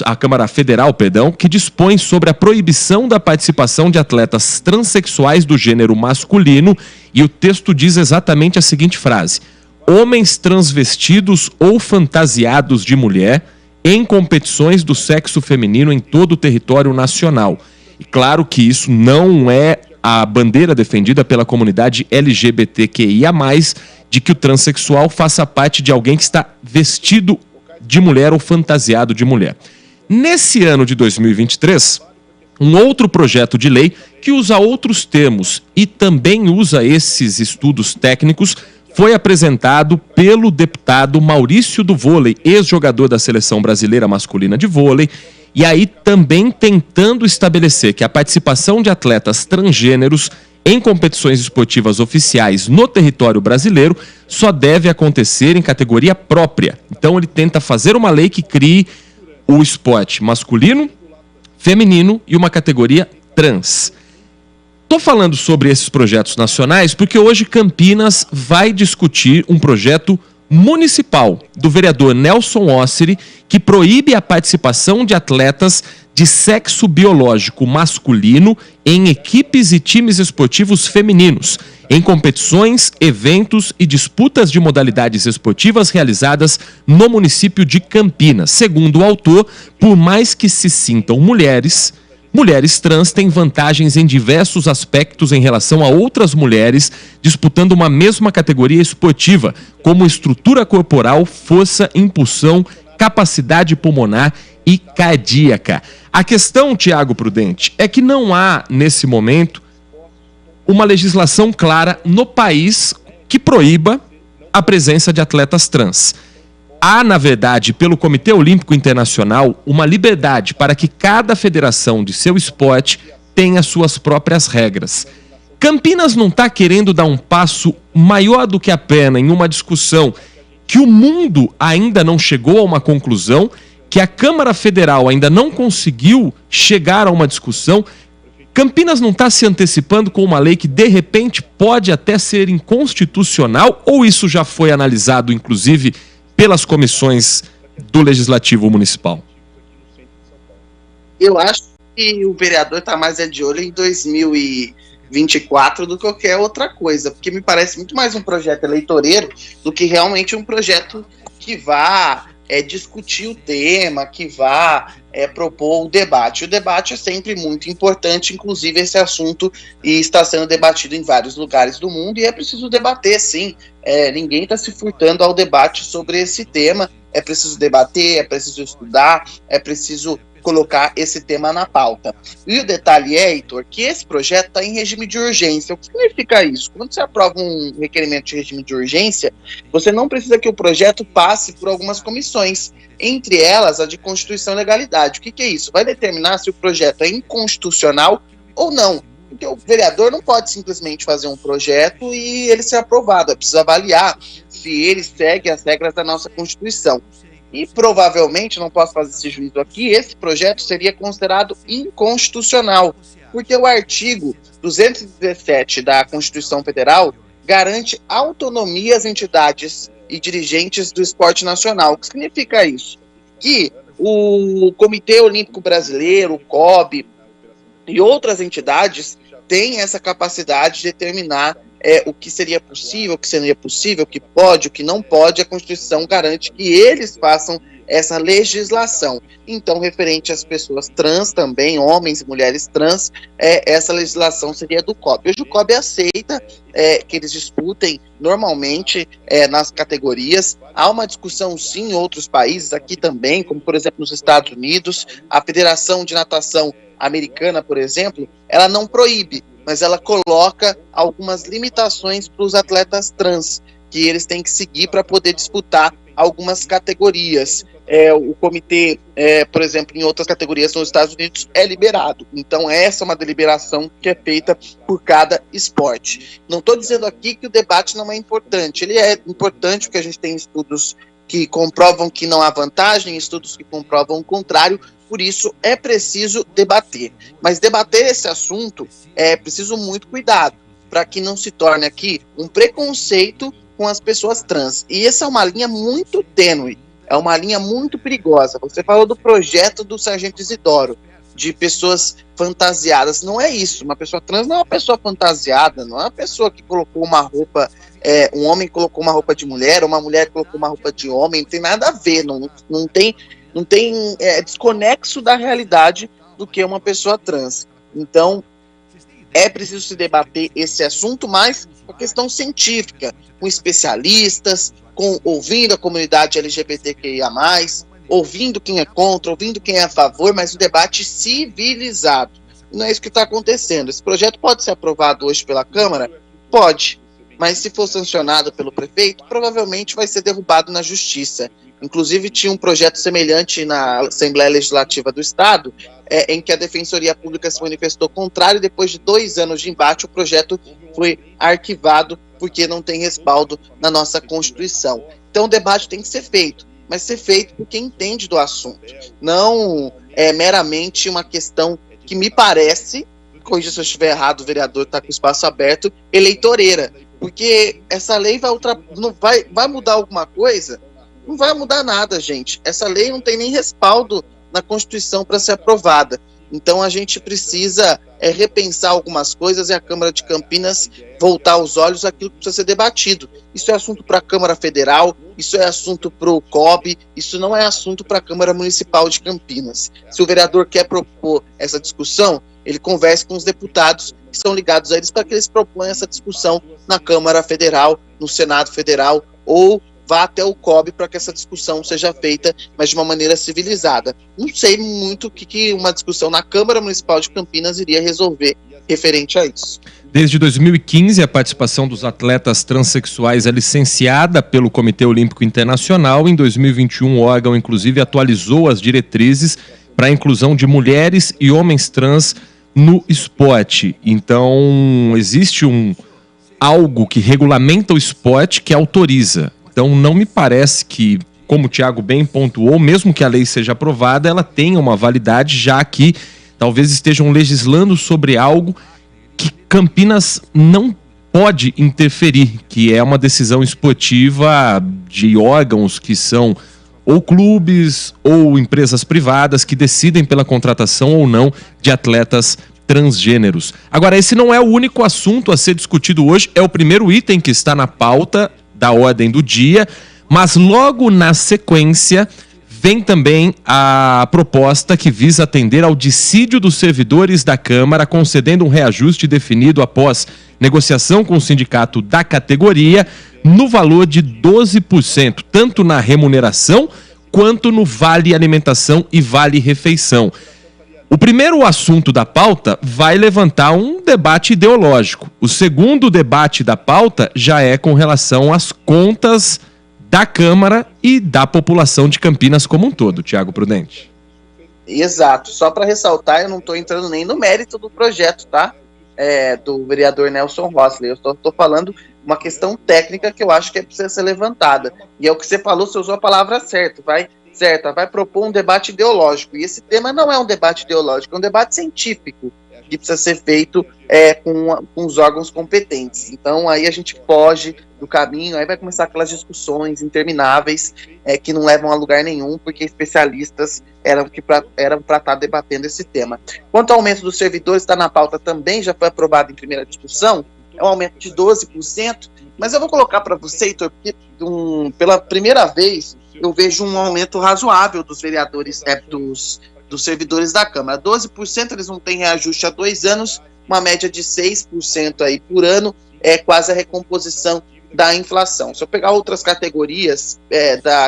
à Câmara Federal, que dispõe sobre a proibição da participação de atletas transexuais do gênero masculino, e o texto diz exatamente a seguinte frase: homens transvestidos ou fantasiados de mulher em competições do sexo feminino em todo o território nacional. E claro que isso não é a bandeira defendida pela comunidade LGBTQIA+, de que o transexual faça parte de alguém que está vestido de mulher ou fantasiado de mulher. Nesse ano de 2023, um outro projeto de lei que usa outros termos e também usa esses estudos técnicos foi apresentado pelo deputado Maurício do Vôlei, ex-jogador da Seleção Brasileira Masculina de Vôlei, e aí também tentando estabelecer que a participação de atletas transgêneros em competições esportivas oficiais no território brasileiro só deve acontecer em categoria própria. Então ele tenta fazer uma lei que crie o esporte masculino, feminino e uma categoria trans. Estou falando sobre esses projetos nacionais porque hoje Campinas vai discutir um projeto municipal do vereador Nelson Osseri que proíbe a participação de atletas de sexo biológico masculino em equipes e times esportivos femininos, em competições, eventos e disputas de modalidades esportivas realizadas no município de Campinas. Segundo o autor, por mais que se sintam mulheres trans têm vantagens em diversos aspectos em relação a outras mulheres disputando uma mesma categoria esportiva, como estrutura corporal, força, impulsão, capacidade pulmonar e cardíaca. A questão, Tiago Prudente, é que não há, nesse momento, uma legislação clara no país que proíba a presença de atletas trans. Há, na verdade, pelo Comitê Olímpico Internacional, uma liberdade para que cada federação de seu esporte tenha suas próprias regras. Campinas não está querendo dar um passo maior do que a perna em uma discussão que o mundo ainda não chegou a uma conclusão, que a Câmara Federal ainda não conseguiu chegar a uma discussão. Campinas não está se antecipando com uma lei que, de repente, pode até ser inconstitucional, ou isso já foi analisado, inclusive, pelas comissões do Legislativo Municipal? Eu acho que o vereador está mais de olho em 2024 do que qualquer outra coisa, porque me parece muito mais um projeto eleitoreiro do que realmente um projeto que vá discutir o tema, que vá propor o debate. O debate é sempre muito importante, inclusive esse assunto está sendo debatido em vários lugares do mundo e é preciso debater, sim. Ninguém está se furtando ao debate sobre esse tema. É preciso debater, é preciso estudar, é preciso colocar esse tema na pauta. E o detalhe é, Heitor, que esse projeto está em regime de urgência. O que significa isso? Quando você aprova um requerimento de regime de urgência, você não precisa que o projeto passe por algumas comissões, entre elas a de Constituição e Legalidade. O que é isso? Vai determinar se o projeto é inconstitucional ou não. Porque o vereador não pode simplesmente fazer um projeto e ele ser aprovado. É preciso avaliar se ele segue as regras da nossa Constituição. E provavelmente, não posso fazer esse juízo aqui, esse projeto seria considerado inconstitucional, porque o artigo 217 da Constituição Federal garante autonomia às entidades e dirigentes do esporte nacional. O que significa isso? Que o Comitê Olímpico Brasileiro, o COB e outras entidades têm essa capacidade de determinar o que seria possível, o que seria possível, o que pode, o que não pode. A Constituição garante que eles façam essa legislação. Então, referente às pessoas trans também, homens e mulheres trans, essa legislação seria do COB. Hoje o COB aceita que eles disputem normalmente nas categorias. Há uma discussão sim em outros países, aqui também, como por exemplo nos Estados Unidos. A Federação de Natação Americana, por exemplo, ela não proíbe, mas ela coloca algumas limitações para os atletas trans, que eles têm que seguir para poder disputar algumas categorias. O comitê, por exemplo, em outras categorias nos Estados Unidos, é liberado. Então essa é uma deliberação que é feita por cada esporte. Não estou dizendo aqui que o debate não é importante. Ele é importante porque a gente tem estudos que comprovam que não há vantagem, estudos que comprovam o contrário. Por isso é preciso debater. Mas debater esse assunto é preciso muito cuidado, para que não se torne aqui um preconceito com as pessoas trans. E essa é uma linha muito tênue, é uma linha muito perigosa. Você falou do projeto do Sargento Isidoro, de pessoas fantasiadas. Não é isso. Uma pessoa trans não é uma pessoa fantasiada, não é uma pessoa que colocou uma roupa, um homem colocou uma roupa de mulher, uma mulher colocou uma roupa de homem, não tem nada a ver, não tem desconexo da realidade do que uma pessoa trans. Então, é preciso se debater esse assunto, mais a questão científica, com especialistas, ouvindo a comunidade LGBTQIA+, ouvindo quem é contra, ouvindo quem é a favor, mas o debate civilizado. Não é isso que está acontecendo. Esse projeto pode ser aprovado hoje pela Câmara? Pode, mas se for sancionado pelo prefeito, provavelmente vai ser derrubado na Justiça. Inclusive, tinha um projeto semelhante na Assembleia Legislativa do Estado, em que a Defensoria Pública se manifestou contrário, e depois de 2 anos de embate, o projeto foi arquivado, porque não tem respaldo na nossa Constituição. Então, o debate tem que ser feito, mas ser feito por quem entende do assunto. Não é meramente uma questão que me parece, corrija se eu estiver errado, o vereador está com o espaço aberto, eleitoreira. Porque essa lei vai mudar alguma coisa? Não vai mudar nada, gente. Essa lei não tem nem respaldo na Constituição para ser aprovada. Então a gente precisa repensar algumas coisas e a Câmara de Campinas voltar os olhos àquilo que precisa ser debatido. Isso é assunto para a Câmara Federal, isso é assunto para o COB, isso não é assunto para a Câmara Municipal de Campinas. Se o vereador quer propor essa discussão, ele converse com os deputados que são ligados a eles para que eles proponham essa discussão na Câmara Federal, no Senado Federal, ou vá até o COB para que essa discussão seja feita, mas de uma maneira civilizada. Não sei muito o que uma discussão na Câmara Municipal de Campinas iria resolver referente a isso. Desde 2015, a participação dos atletas transexuais é licenciada pelo Comitê Olímpico Internacional. Em 2021, o órgão, inclusive, atualizou as diretrizes para a inclusão de mulheres e homens trans no esporte. Então, existe algo que regulamenta o esporte que autoriza. Então, não me parece que, como o Thiago bem pontuou, mesmo que a lei seja aprovada, ela tenha uma validade, já que talvez estejam legislando sobre algo que Campinas não pode interferir, que é uma decisão esportiva de órgãos que são ou clubes ou empresas privadas que decidem pela contratação ou não de atletas transgêneros. Agora, esse não é o único assunto a ser discutido hoje, é o primeiro item que está na pauta da ordem do dia, mas logo na sequência vem também a proposta que visa atender ao dissídio dos servidores da Câmara, concedendo um reajuste definido após negociação com o sindicato da categoria no valor de 12%, tanto na remuneração quanto no vale alimentação e vale refeição. O primeiro assunto da pauta vai levantar um debate ideológico. O segundo debate da pauta já é com relação às contas da Câmara e da população de Campinas como um todo. Thiago Prudente. Exato. Só para ressaltar, eu não estou entrando nem no mérito do projeto, tá? Do vereador Nelson Rossley. Eu estou falando uma questão técnica que eu acho que precisa ser levantada. E é o que você falou, você usou a palavra certa, vai propor um debate ideológico. E esse tema não é um debate ideológico, é um debate científico que precisa ser feito com os órgãos competentes. Então aí a gente foge do caminho, aí vai começar aquelas discussões intermináveis que não levam a lugar nenhum, porque especialistas eram para estar debatendo esse tema. Quanto ao aumento dos servidores, está na pauta também, já foi aprovado em primeira discussão, é um aumento de 12%, mas eu vou colocar para você, Heitor, porque pela primeira vez eu vejo um aumento razoável dos vereadores, dos servidores da Câmara. 12% eles não têm reajuste há 2 anos, uma média de 6% aí por ano, é quase a recomposição da inflação. Se eu pegar outras categorias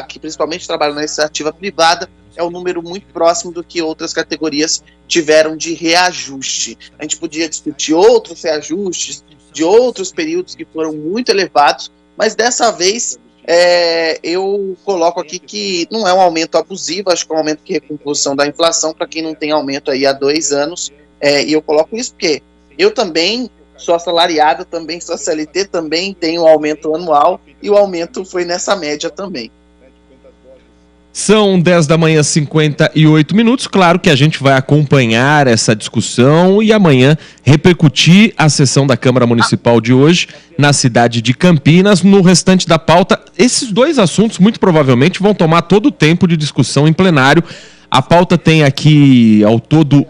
que principalmente trabalham na iniciativa privada, é um número muito próximo do que outras categorias tiveram de reajuste. A gente podia discutir outros reajustes de outros períodos que foram muito elevados, mas dessa vez eu coloco aqui que não é um aumento abusivo, acho que é um aumento de recomposição da inflação para quem não tem aumento aí há 2 anos, e eu coloco isso porque eu também sou assalariado, também sou CLT, também tenho aumento anual, e o aumento foi nessa média também. São 10 da manhã, 58 minutos. Claro que a gente vai acompanhar essa discussão e amanhã repercutir a sessão da Câmara Municipal de hoje na cidade de Campinas. No restante da pauta, esses 2 assuntos muito provavelmente vão tomar todo o tempo de discussão em plenário. A pauta tem aqui ao todo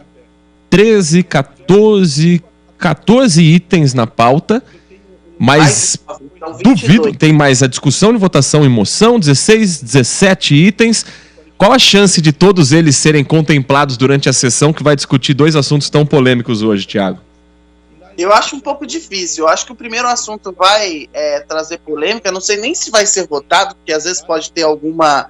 14 itens na pauta, mas duvido que tem mais a discussão de votação e moção, 17 itens. Qual a chance de todos eles serem contemplados durante a sessão que vai discutir 2 assuntos tão polêmicos hoje, Thiago? Eu acho um pouco difícil. Eu acho que o primeiro assunto vai trazer polêmica. Não sei nem se vai ser votado, porque às vezes pode ter alguma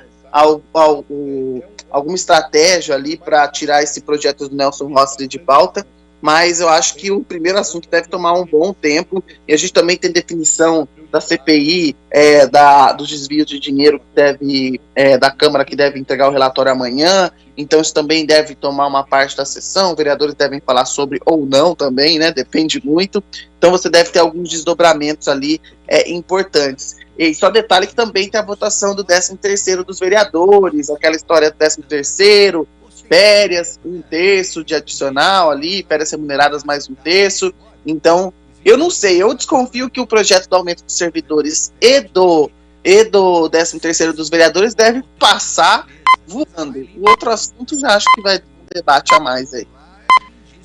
estratégia ali para tirar esse projeto do Nelson Rossi de pauta. Mas eu acho que o primeiro assunto deve tomar um bom tempo, e a gente também tem definição da CPI, dos desvios de dinheiro da Câmara, que deve entregar o relatório amanhã, então isso também deve tomar uma parte da sessão, vereadores devem falar sobre ou não também, né, depende muito, então você deve ter alguns desdobramentos ali importantes. E só detalhe que também tem a votação do 13º dos vereadores, aquela história do 13º, férias, 1/3 de adicional ali, férias remuneradas mais 1/3. Então, eu não sei, eu desconfio que o projeto do aumento dos servidores e do 13º dos vereadores deve passar voando. O outro assunto já acho que vai ter um debate a mais aí.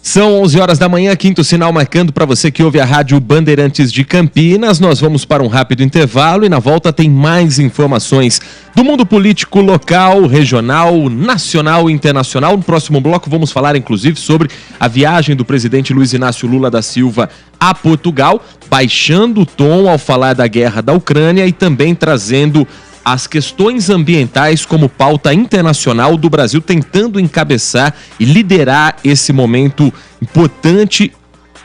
São 11 horas da manhã, quinto sinal marcando para você que ouve a Rádio Bandeirantes de Campinas. Nós vamos para um rápido intervalo e na volta tem mais informações do mundo político local, regional, nacional e internacional. No próximo bloco vamos falar inclusive sobre a viagem do presidente Luiz Inácio Lula da Silva a Portugal, baixando o tom ao falar da guerra da Ucrânia e também trazendo as questões ambientais como pauta internacional do Brasil, tentando encabeçar e liderar esse momento importante,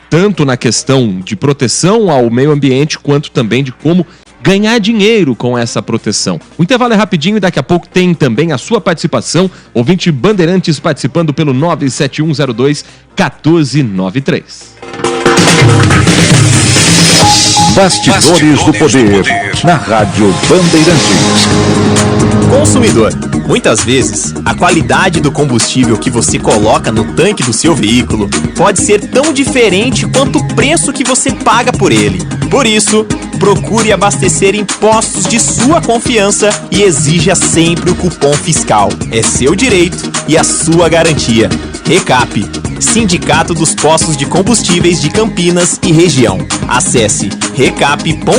tanto na questão de proteção ao meio ambiente, quanto também de como ganhar dinheiro com essa proteção. O intervalo é rapidinho e daqui a pouco tem também a sua participação, ouvinte Bandeirantes participando pelo 97102-1493. Bastidores do Poder, na Rádio Bandeirantes. Consumidor, muitas vezes, a qualidade do combustível que você coloca no tanque do seu veículo pode ser tão diferente quanto o preço que você paga por ele. Por isso, procure abastecer em postos de sua confiança e exija sempre o cupom fiscal. É seu direito e a sua garantia. Recap, Sindicato dos Postos de Combustíveis de Campinas e região. Acesse recap.org.br.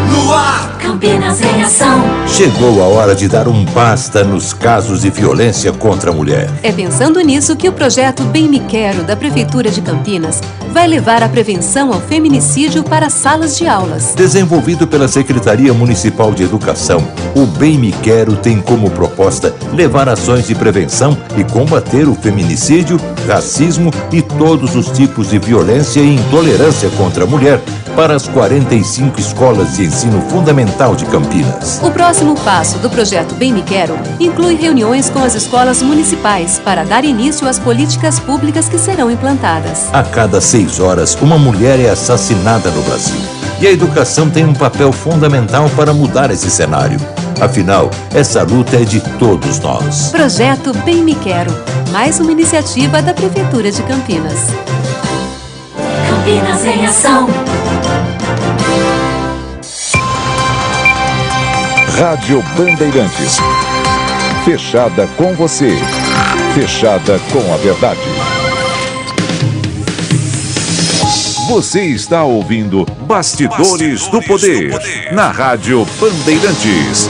No ar, Campinas em ação. Chegou a hora de dar um basta nos casos de violência contra a mulher. É pensando nisso que o projeto Bem Me Quero, da Prefeitura de Campinas, vai levar a prevenção ao feminicídio para salas de aulas. Desenvolvido pela Secretaria Municipal de Educação, o Bem Me Quero tem como proposta levar ações de prevenção e combater o feminicídio, racismo e todos os tipos de violência e intolerância contra a mulher, para as 45 escolas de ensino fundamental de Campinas. O próximo passo do projeto Bem Me Quero inclui reuniões com as escolas municipais para dar início às políticas públicas que serão implantadas. A cada 6 horas, uma mulher é assassinada no Brasil. E a educação tem um papel fundamental para mudar esse cenário. Afinal, essa luta é de todos nós. Projeto Bem Me Quero, mais uma iniciativa da Prefeitura de Campinas. Campinas em ação. Rádio Bandeirantes. Fechada com você. Fechada com a verdade. Você está ouvindo Bastidores do Poder, na Rádio Bandeirantes.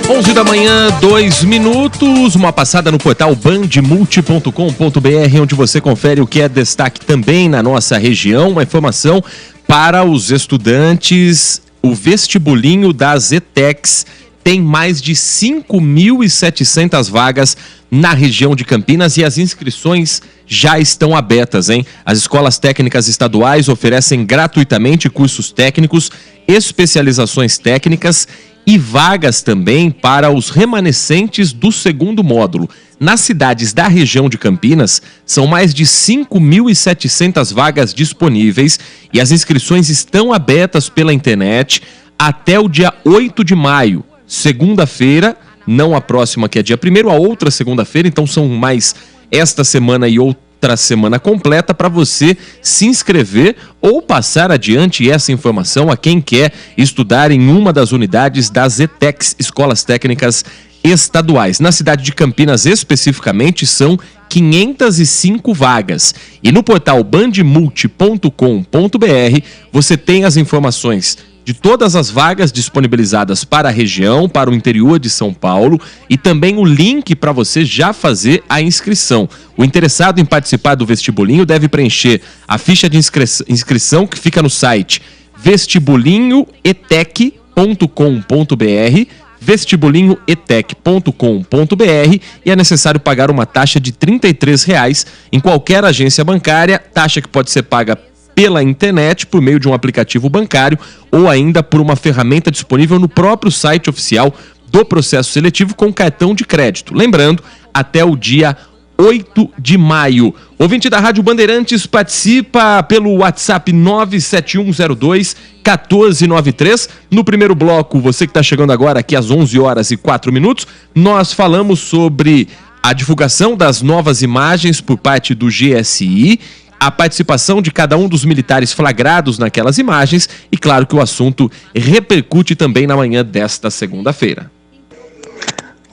11 da manhã, 2 minutos, uma passada no portal bandmulti.com.br, onde você confere o que é destaque também na nossa região. Uma informação para os estudantes: o vestibulinho das ETECs tem mais de 5.700 vagas na região de Campinas e as inscrições já estão abertas, hein? As escolas técnicas estaduais oferecem gratuitamente cursos técnicos, especializações técnicas e vagas também para os remanescentes do segundo módulo. Nas cidades da região de Campinas, são mais de 5.700 vagas disponíveis e as inscrições estão abertas pela internet até o dia 8 de maio, segunda-feira, não a próxima que é dia 1º, a outra segunda-feira, então são mais esta semana e outra semana completa para você se inscrever ou passar adiante essa informação a quem quer estudar em uma das unidades das ETECs, Escolas Técnicas Estaduais. Na cidade de Campinas especificamente são 505 vagas. E no portal bandmulti.com.br você tem as informações de todas as vagas disponibilizadas para a região, para o interior de São Paulo e também o link para você já fazer a inscrição. O interessado em participar do vestibulinho deve preencher a ficha de inscrição que fica no site vestibulinhoetec.com.br, vestibulinhoetec.com.br, e é necessário pagar uma taxa de R$ 33,00 em qualquer agência bancária, taxa que pode ser paga pela internet, por meio de um aplicativo bancário ou ainda por uma ferramenta disponível no próprio site oficial do processo seletivo com cartão de crédito. Lembrando, até o dia 8 de maio. Ouvinte da Rádio Bandeirantes participa pelo WhatsApp 97102-1493. No primeiro bloco, você que está chegando agora aqui às 11 horas e 4 minutos, nós falamos sobre a divulgação das novas imagens por parte do GSI, a participação de cada um dos militares flagrados naquelas imagens e claro que o assunto repercute também na manhã desta segunda-feira.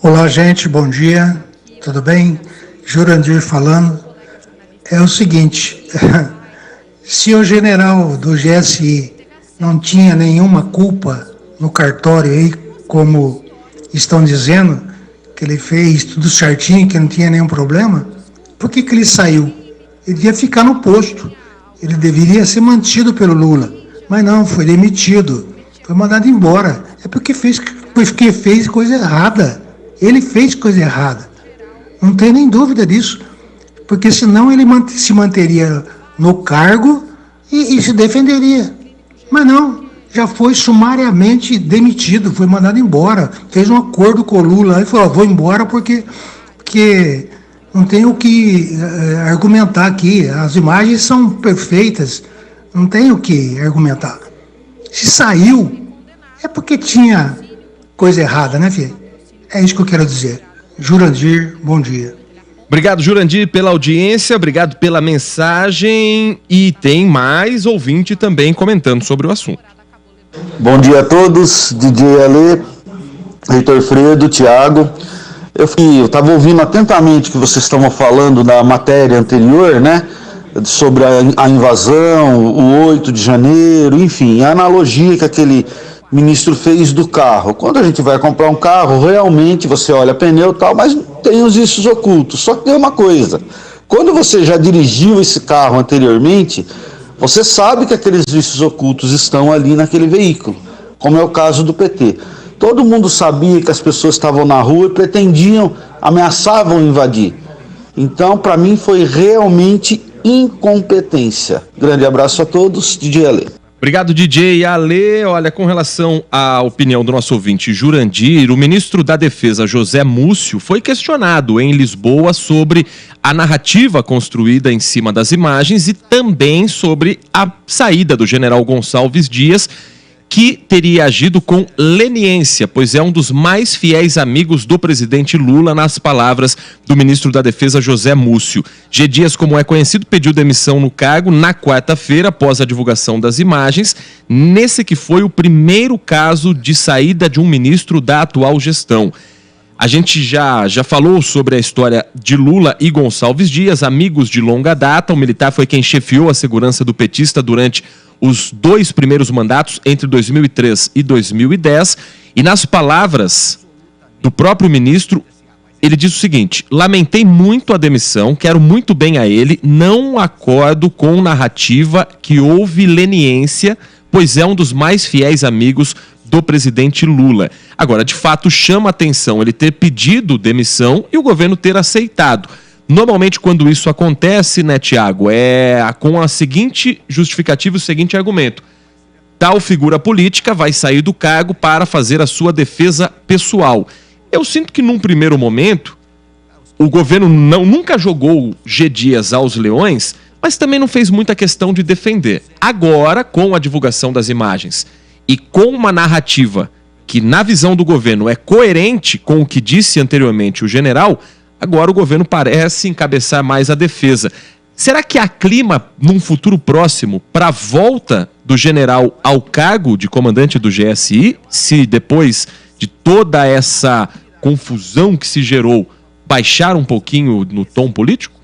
Olá, gente, bom dia, tudo bem? Jurandir falando. É o seguinte, se o general do GSI não tinha nenhuma culpa no cartório aí, como estão dizendo, que ele fez tudo certinho, que não tinha nenhum problema, por que ele saiu? Ele devia ficar no posto, ele deveria ser mantido pelo Lula, mas não, foi demitido, foi mandado embora, é porque fez coisa errada, ele fez coisa errada, não tem nem dúvida disso, porque senão ele se manteria no cargo e se defenderia, mas não, já foi sumariamente demitido, foi mandado embora, fez um acordo com o Lula, ele falou, vou embora porque não tem o que argumentar aqui. As imagens são perfeitas. Não tem o que argumentar. Se saiu, é porque tinha coisa errada, né, filho? É isso que eu quero dizer. Jurandir, bom dia. Obrigado, Jurandir, pela audiência. Obrigado pela mensagem. E tem mais ouvinte também comentando sobre o assunto. Bom dia a todos. DJ Ale, Heitor Fredo, Thiago. Eu estava ouvindo atentamente o que vocês estavam falando na matéria anterior, né? Sobre a invasão, o 8 de janeiro, enfim, a analogia que aquele ministro fez do carro. Quando a gente vai comprar um carro, realmente você olha pneu e tal, mas tem os vícios ocultos. Só que tem uma coisa, quando você já dirigiu esse carro anteriormente, você sabe que aqueles vícios ocultos estão ali naquele veículo, como é o caso do PT. Todo mundo sabia que as pessoas estavam na rua e pretendiam, ameaçavam invadir. Então, para mim, foi realmente incompetência. Grande abraço a todos, DJ Ale. Obrigado, DJ Ale. Olha, com relação à opinião do nosso ouvinte Jurandir, o ministro da Defesa, José Múcio, foi questionado em Lisboa sobre a narrativa construída em cima das imagens e também sobre a saída do general Gonçalves Dias, que teria agido com leniência, pois é um dos mais fiéis amigos do presidente Lula, nas palavras do ministro da Defesa, José Múcio. G. Dias, como é conhecido, pediu demissão no cargo na quarta-feira, após a divulgação das imagens, nesse que foi o primeiro caso de saída de um ministro da atual gestão. A gente já falou sobre a história de Lula e Gonçalves Dias, amigos de longa data. O militar foi quem chefiou a segurança do petista durante os 2 primeiros mandatos, entre 2003 e 2010, e nas palavras do próprio ministro, ele diz o seguinte: lamentei muito a demissão, quero muito bem a ele, não acordo com narrativa que houve leniência, pois é um dos mais fiéis amigos do presidente Lula. Agora, de fato, chama atenção ele ter pedido demissão e o governo ter aceitado. Normalmente, quando isso acontece, né, Tiago, é com a seguinte justificativa, o seguinte argumento: tal figura política vai sair do cargo para fazer a sua defesa pessoal. Eu sinto que, num primeiro momento, o governo nunca jogou G. Dias aos leões, mas também não fez muita questão de defender. Agora, com a divulgação das imagens e com uma narrativa que, na visão do governo, é coerente com o que disse anteriormente o general, agora o governo parece encabeçar mais a defesa. Será que há clima, num futuro próximo, para a volta do general ao cargo de comandante do GSI, se depois de toda essa confusão que se gerou, baixar um pouquinho no tom político?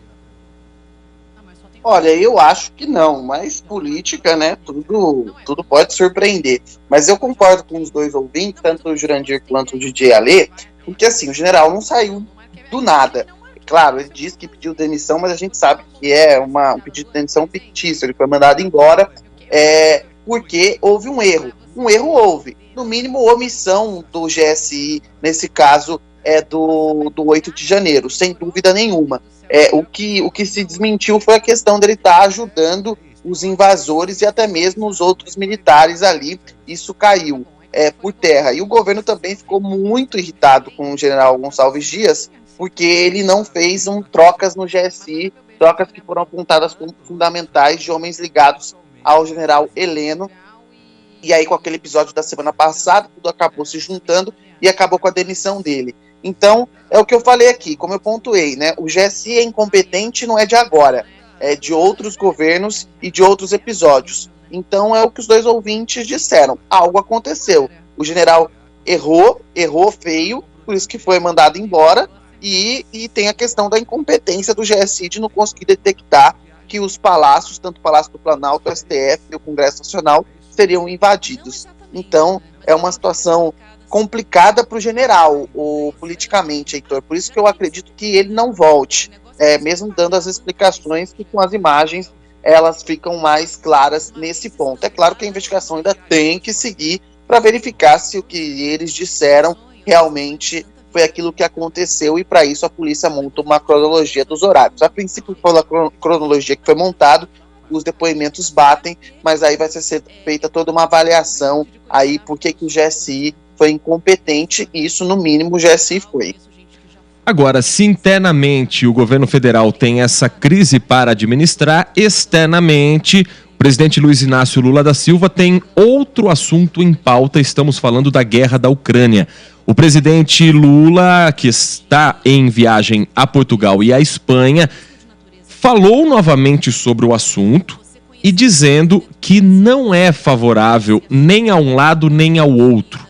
Olha, eu acho que não, mas política, né, tudo pode surpreender. Mas eu concordo com os dois ouvintes, tanto o Jurandir quanto o DJ Ale, porque assim, o general não saiu do nada. Claro, ele disse que pediu demissão, mas a gente sabe que é um pedido de demissão fictício. Ele foi mandado embora porque houve um erro. Um erro houve. No mínimo, omissão do GSI, nesse caso, do 8 de janeiro, sem dúvida nenhuma. O que se desmentiu foi a questão dele estar ajudando os invasores e até mesmo os outros militares ali. Isso caiu por terra. E o governo também ficou muito irritado com o general Gonçalves Dias, porque ele não fez trocas no GSI, trocas que foram apontadas como fundamentais de homens ligados ao general Heleno. E aí, com aquele episódio da semana passada, tudo acabou se juntando e acabou com a demissão dele. Então, é o que eu falei aqui, como eu pontuei, né? O GSI é incompetente, não é de agora, é de outros governos e de outros episódios. Então, é o que os dois ouvintes disseram. Algo aconteceu. O general errou feio, por isso que foi mandado embora. E tem a questão da incompetência do GSI de não conseguir detectar que os palácios, tanto o Palácio do Planalto, o STF e o Congresso Nacional, seriam invadidos. Então, é uma situação complicada para o general, politicamente, Heitor. Por isso que eu acredito que ele não volte, mesmo dando as explicações que com as imagens elas ficam mais claras nesse ponto. É claro que a investigação ainda tem que seguir para verificar se o que eles disseram realmente foi aquilo que aconteceu, e para isso a polícia monta uma cronologia dos horários. A princípio, pela cronologia que foi montada, os depoimentos batem, mas aí vai ser feita toda uma avaliação aí por que o GSI foi incompetente, e isso no mínimo o GSI foi. Agora, se internamente o governo federal tem essa crise para administrar, externamente o presidente Luiz Inácio Lula da Silva tem outro assunto em pauta. Estamos falando da guerra da Ucrânia. O presidente Lula, que está em viagem a Portugal e à Espanha, falou novamente sobre o assunto e dizendo que não é favorável nem a um lado nem ao outro.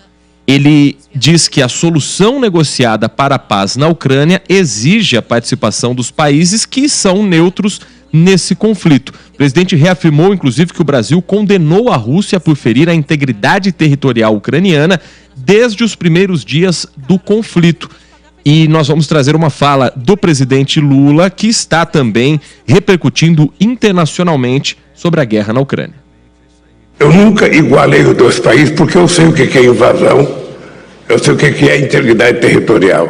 Ele diz que a solução negociada para a paz na Ucrânia exige a participação dos países que são neutros nesse conflito. O presidente reafirmou, inclusive, que o Brasil condenou a Rússia por ferir a integridade territorial ucraniana desde os primeiros dias do conflito. E nós vamos trazer uma fala do presidente Lula, que está também repercutindo internacionalmente sobre a guerra na Ucrânia. Eu nunca igualei os dois países porque eu sei o que é invasão, eu sei o que é integridade territorial.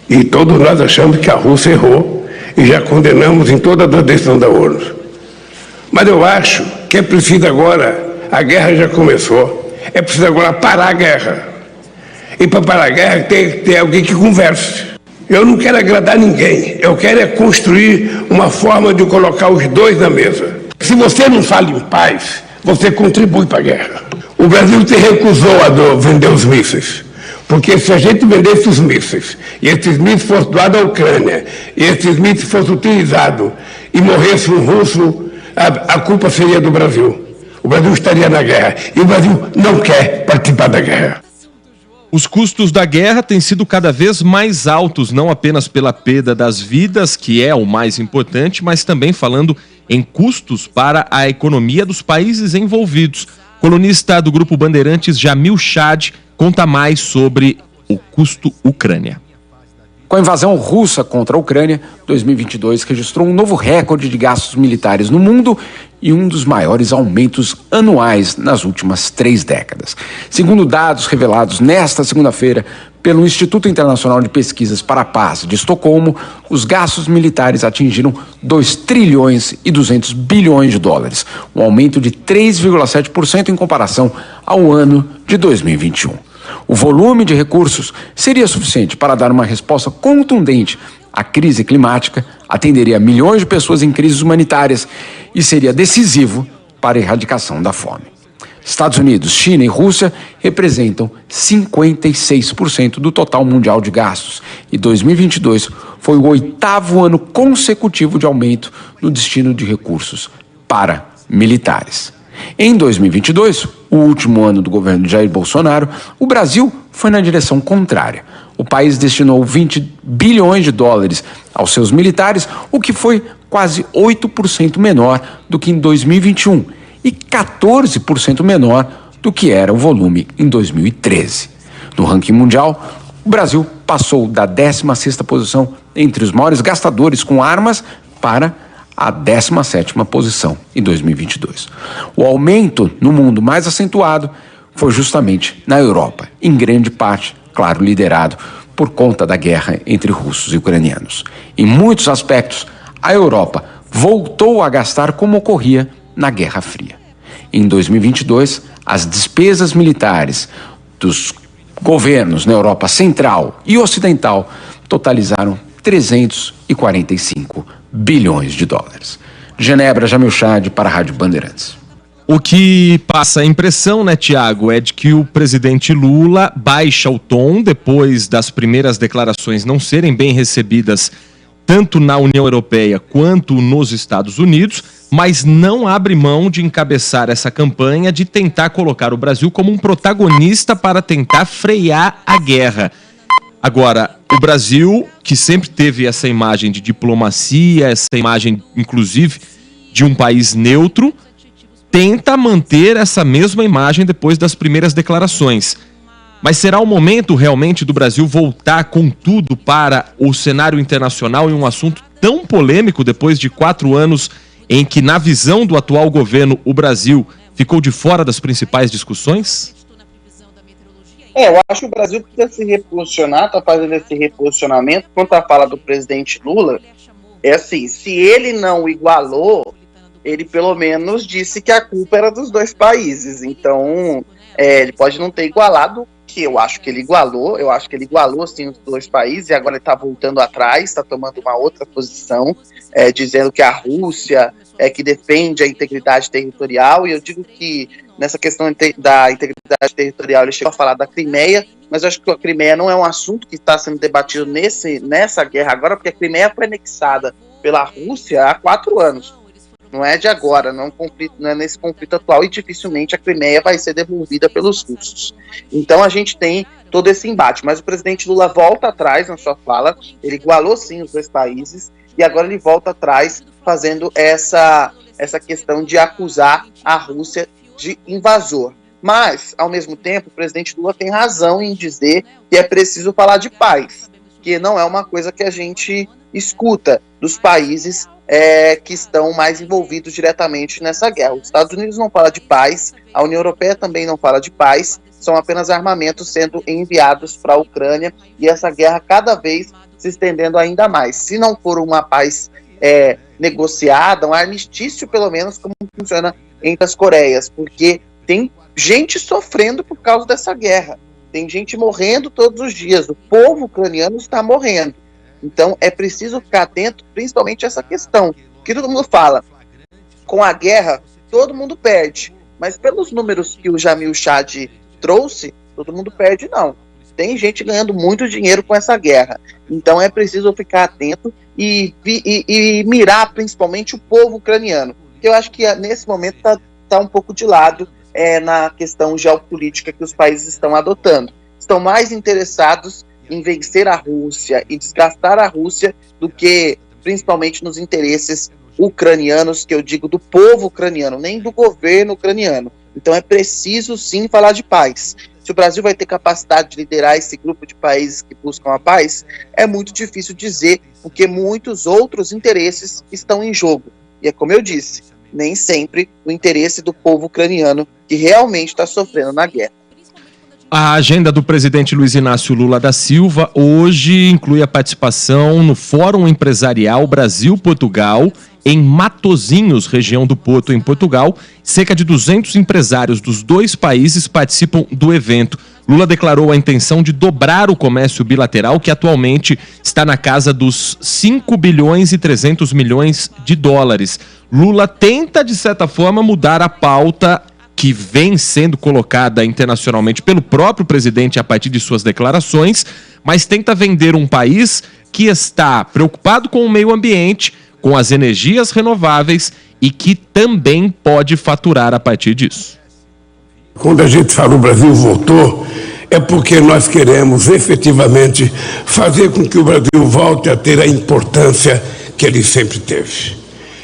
E todos nós achamos que a Rússia errou e já condenamos em toda a decisão da ONU. Mas eu acho que é preciso agora, a guerra já começou, é preciso agora parar a guerra. E para parar a guerra tem que ter alguém que converse. Eu não quero agradar ninguém, eu quero é construir uma forma de colocar os dois na mesa. Se você não fala em paz, você contribui para a guerra. O Brasil se recusou a vender os mísseis, porque se a gente vendesse os mísseis, e esses mísseis fossem doados à Ucrânia, e esses mísseis fossem utilizados e morresse um russo, a culpa seria do Brasil. O Brasil estaria na guerra, e o Brasil não quer participar da guerra. Os custos da guerra têm sido cada vez mais altos, não apenas pela perda das vidas, que é o mais importante, mas também falando em custos para a economia dos países envolvidos. Colunista do Grupo Bandeirantes, Jamil Chad, conta mais sobre o custo Ucrânia. Com a invasão russa contra a Ucrânia, 2022 registrou um novo recorde de gastos militares no mundo e um dos maiores aumentos anuais nas últimas 3 décadas. Segundo dados revelados nesta segunda-feira pelo Instituto Internacional de Pesquisas para a Paz de Estocolmo, os gastos militares atingiram 2 trilhões e 200 bilhões de dólares, um aumento de 3,7% em comparação ao ano de 2021. O volume de recursos seria suficiente para dar uma resposta contundente à crise climática, atenderia milhões de pessoas em crises humanitárias e seria decisivo para a erradicação da fome. Estados Unidos, China e Rússia representam 56% do total mundial de gastos e 2022 foi o 8º ano consecutivo de aumento no destino de recursos para militares. Em 2022, o último ano do governo de Jair Bolsonaro, o Brasil foi na direção contrária. O país destinou 20 bilhões de dólares aos seus militares, o que foi quase 8% menor do que em 2021 e 14% menor do que era o volume em 2013. No ranking mundial, o Brasil passou da 16ª posição entre os maiores gastadores com armas para a 17ª posição em 2022. O aumento no mundo mais acentuado foi justamente na Europa, em grande parte, claro, liderado por conta da guerra entre russos e ucranianos. Em muitos aspectos, a Europa voltou a gastar como ocorria na Guerra Fria. Em 2022, as despesas militares dos governos na Europa Central e Ocidental totalizaram 345 bilhões de dólares. De Genebra, Jamil Chad para a Rádio Bandeirantes. O que passa a impressão, né, Tiago, é de que o presidente Lula baixa o tom depois das primeiras declarações não serem bem recebidas tanto na União Europeia quanto nos Estados Unidos, mas não abre mão de encabeçar essa campanha de tentar colocar o Brasil como um protagonista para tentar frear a guerra. Agora, o Brasil, que sempre teve essa imagem de diplomacia, essa imagem, inclusive, de um país neutro, tenta manter essa mesma imagem depois das primeiras declarações. Mas será o momento realmente do Brasil voltar com tudo para o cenário internacional em um assunto tão polêmico depois de 4 anos em que, na visão do atual governo, o Brasil ficou de fora das principais discussões? Eu acho que o Brasil precisa se reposicionar, está fazendo esse reposicionamento. Quanto à fala do presidente Lula, é assim, se ele não igualou, ele pelo menos disse que a culpa era dos dois países. Então, ele pode não ter igualado, que eu acho que ele igualou sim os dois países, e agora ele está voltando atrás, está tomando uma outra posição, dizendo que a Rússia é que defende a integridade territorial, e eu digo que nessa questão da integridade territorial ele chegou a falar da Crimeia, mas eu acho que a Crimeia não é um assunto que está sendo debatido nessa guerra agora, porque a Crimeia foi anexada pela Rússia há 4 anos. Não é de agora, não é nesse conflito atual, e dificilmente a Crimeia vai ser devolvida pelos russos. Então a gente tem todo esse embate, mas o presidente Lula volta atrás na sua fala, ele igualou sim os dois países, e agora ele volta atrás fazendo essa questão de acusar a Rússia de invasor. Mas, ao mesmo tempo, o presidente Lula tem razão em dizer que é preciso falar de paz, que não é uma coisa que a gente escuta dos países que estão mais envolvidos diretamente nessa guerra. Os Estados Unidos não fala de paz, a União Europeia também não fala de paz, são apenas armamentos sendo enviados para a Ucrânia, e essa guerra cada vez se estendendo ainda mais. Se não for uma paz negociada, um armistício pelo menos, como funciona entre as Coreias, porque tem gente sofrendo por causa dessa guerra, tem gente morrendo todos os dias, o povo ucraniano está morrendo. Então é preciso ficar atento, principalmente a essa questão, que todo mundo fala, com a guerra todo mundo perde, mas pelos números que o Jamil Chad trouxe, todo mundo perde não. Tem gente ganhando muito dinheiro com essa guerra. Então é preciso ficar atento e mirar principalmente o povo ucraniano. Que eu acho que nesse momento está um pouco de lado na questão geopolítica que os países estão adotando. Estão mais interessados em vencer a Rússia e desgastar a Rússia do que principalmente nos interesses ucranianos, que eu digo do povo ucraniano, nem do governo ucraniano. Então é preciso sim falar de paz. Se o Brasil vai ter capacidade de liderar esse grupo de países que buscam a paz, é muito difícil dizer, porque muitos outros interesses estão em jogo. E é como eu disse, nem sempre o interesse do povo ucraniano que realmente está sofrendo na guerra. A agenda do presidente Luiz Inácio Lula da Silva hoje inclui a participação no Fórum Empresarial Brasil-Portugal, em Matosinhos, região do Porto, em Portugal. Cerca de 200 empresários dos dois países participam do evento. Lula declarou a intenção de dobrar o comércio bilateral, que atualmente está na casa dos 5 bilhões e 300 milhões de dólares. Lula tenta, de certa forma, mudar a pauta que vem sendo colocada internacionalmente pelo próprio presidente a partir de suas declarações, mas tenta vender um país que está preocupado com o meio ambiente, com as energias renováveis e que também pode faturar a partir disso. Quando a gente fala o Brasil voltou, é porque nós queremos efetivamente fazer com que o Brasil volte a ter a importância que ele sempre teve.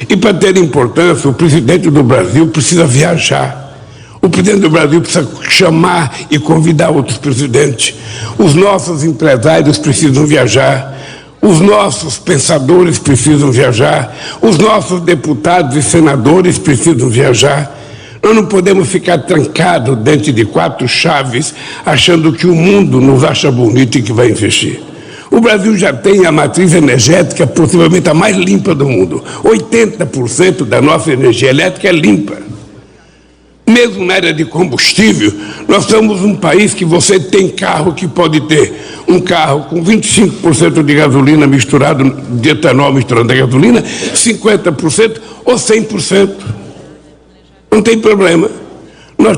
E para ter importância, o presidente do Brasil precisa viajar. O presidente do Brasil precisa chamar e convidar outros presidentes. Os nossos empresários precisam viajar. Os nossos pensadores precisam viajar. Os nossos deputados e senadores precisam viajar. Nós não podemos ficar trancados dentro de 4 chaves, achando que o mundo nos acha bonito e que vai investir. O Brasil já tem a matriz energética possivelmente a mais limpa do mundo. 80% da nossa energia elétrica é limpa. Mesmo na área de combustível, nós somos um país que você tem carro que pode ter um carro com 25% de gasolina misturado, de etanol misturado na gasolina, 50% ou 100%. Não tem problema. Nós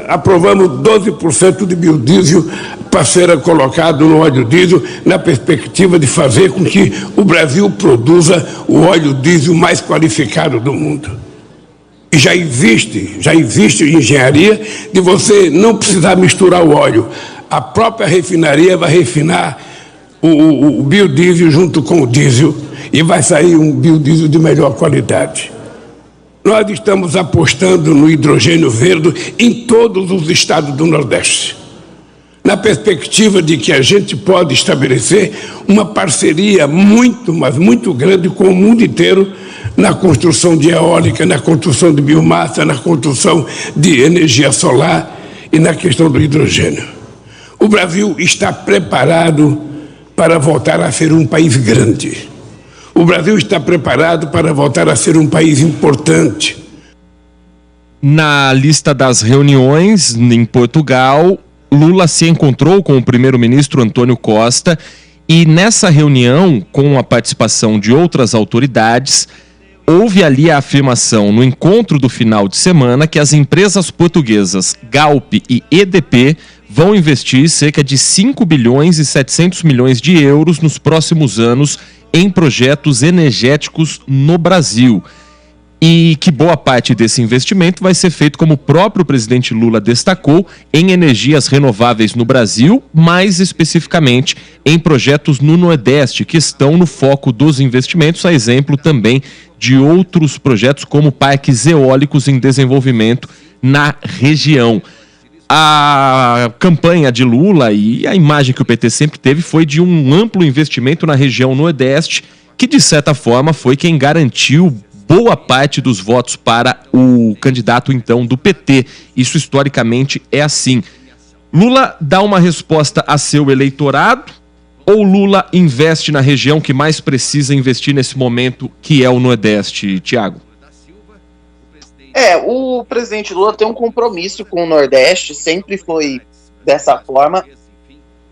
aprovamos 12% de biodiesel para ser colocado no óleo diesel, na perspectiva de fazer com que o Brasil produza o óleo diesel mais qualificado do mundo. E já existe engenharia de você não precisar misturar o óleo. A própria refinaria vai refinar o biodiesel junto com o diesel e vai sair um biodiesel de melhor qualidade. Nós estamos apostando no hidrogênio verde em todos os estados do Nordeste, na perspectiva de que a gente pode estabelecer uma parceria muito, mas muito grande com o mundo inteiro na construção de eólica, na construção de biomassa, na construção de energia solar e na questão do hidrogênio. O Brasil está preparado para voltar a ser um país grande. O Brasil está preparado para voltar a ser um país importante. Na lista das reuniões em Portugal, Lula se encontrou com o primeiro-ministro Antônio Costa e nessa reunião, com a participação de outras autoridades, houve ali a afirmação no encontro do final de semana que as empresas portuguesas Galp e EDP vão investir cerca de 5 bilhões e 700 milhões de euros nos próximos anos em projetos energéticos no Brasil. E que boa parte desse investimento vai ser feito, como o próprio presidente Lula destacou, em energias renováveis no Brasil, mais especificamente em projetos no Nordeste, que estão no foco dos investimentos, a exemplo também de outros projetos como parques eólicos em desenvolvimento na região. A campanha de Lula e a imagem que o PT sempre teve foi de um amplo investimento na região Nordeste, que de certa forma foi quem garantiu boa parte dos votos para o candidato então do PT. Isso historicamente é assim. Lula dá uma resposta a seu eleitorado ou Lula investe na região que mais precisa investir nesse momento, que é o Nordeste, Tiago? O presidente Lula tem um compromisso com o Nordeste, sempre foi dessa forma,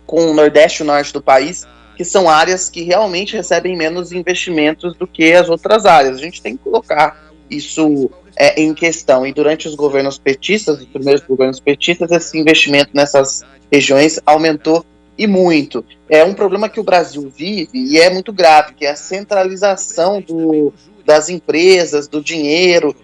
com o Nordeste e o Norte do país, que são áreas que realmente recebem menos investimentos do que as outras áreas. A gente tem que colocar isso em questão. E durante os governos petistas, os primeiros governos petistas, esse investimento nessas regiões aumentou e muito. É um problema que o Brasil vive e é muito grave, que é a centralização das empresas, do dinheiro.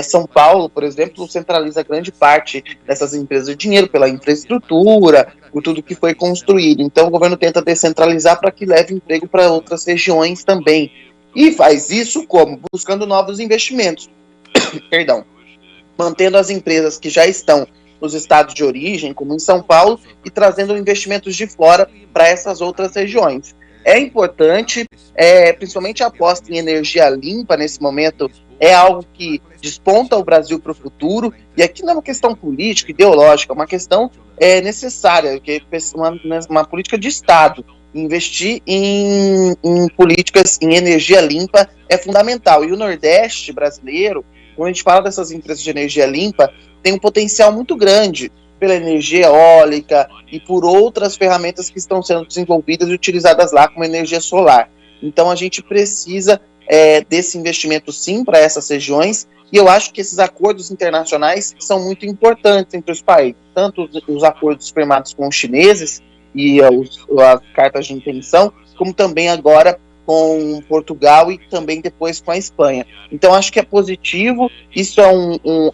São Paulo, por exemplo, centraliza grande parte dessas empresas de dinheiro pela infraestrutura, por tudo que foi construído. Então o governo tenta descentralizar para que leve emprego para outras regiões também. E faz isso como? Buscando novos investimentos. Perdão. Mantendo as empresas que já estão nos estados de origem, como em São Paulo, e trazendo investimentos de fora para essas outras regiões. É importante, principalmente a aposta em energia limpa nesse momento, é algo que desponta o Brasil para o futuro, e aqui não é uma questão política, ideológica, é uma questão necessária, que é uma política de Estado. Investir em políticas, em energia limpa é fundamental. E o Nordeste brasileiro, quando a gente fala dessas empresas de energia limpa, tem um potencial muito grande pela energia eólica e por outras ferramentas que estão sendo desenvolvidas e utilizadas lá, como energia solar. Então a gente precisa desse investimento sim para essas regiões, e eu acho que esses acordos internacionais são muito importantes entre os países, tanto os acordos firmados com os chineses e as cartas de intenção, como também agora com Portugal e também depois com a Espanha. Então acho que é positivo, isso é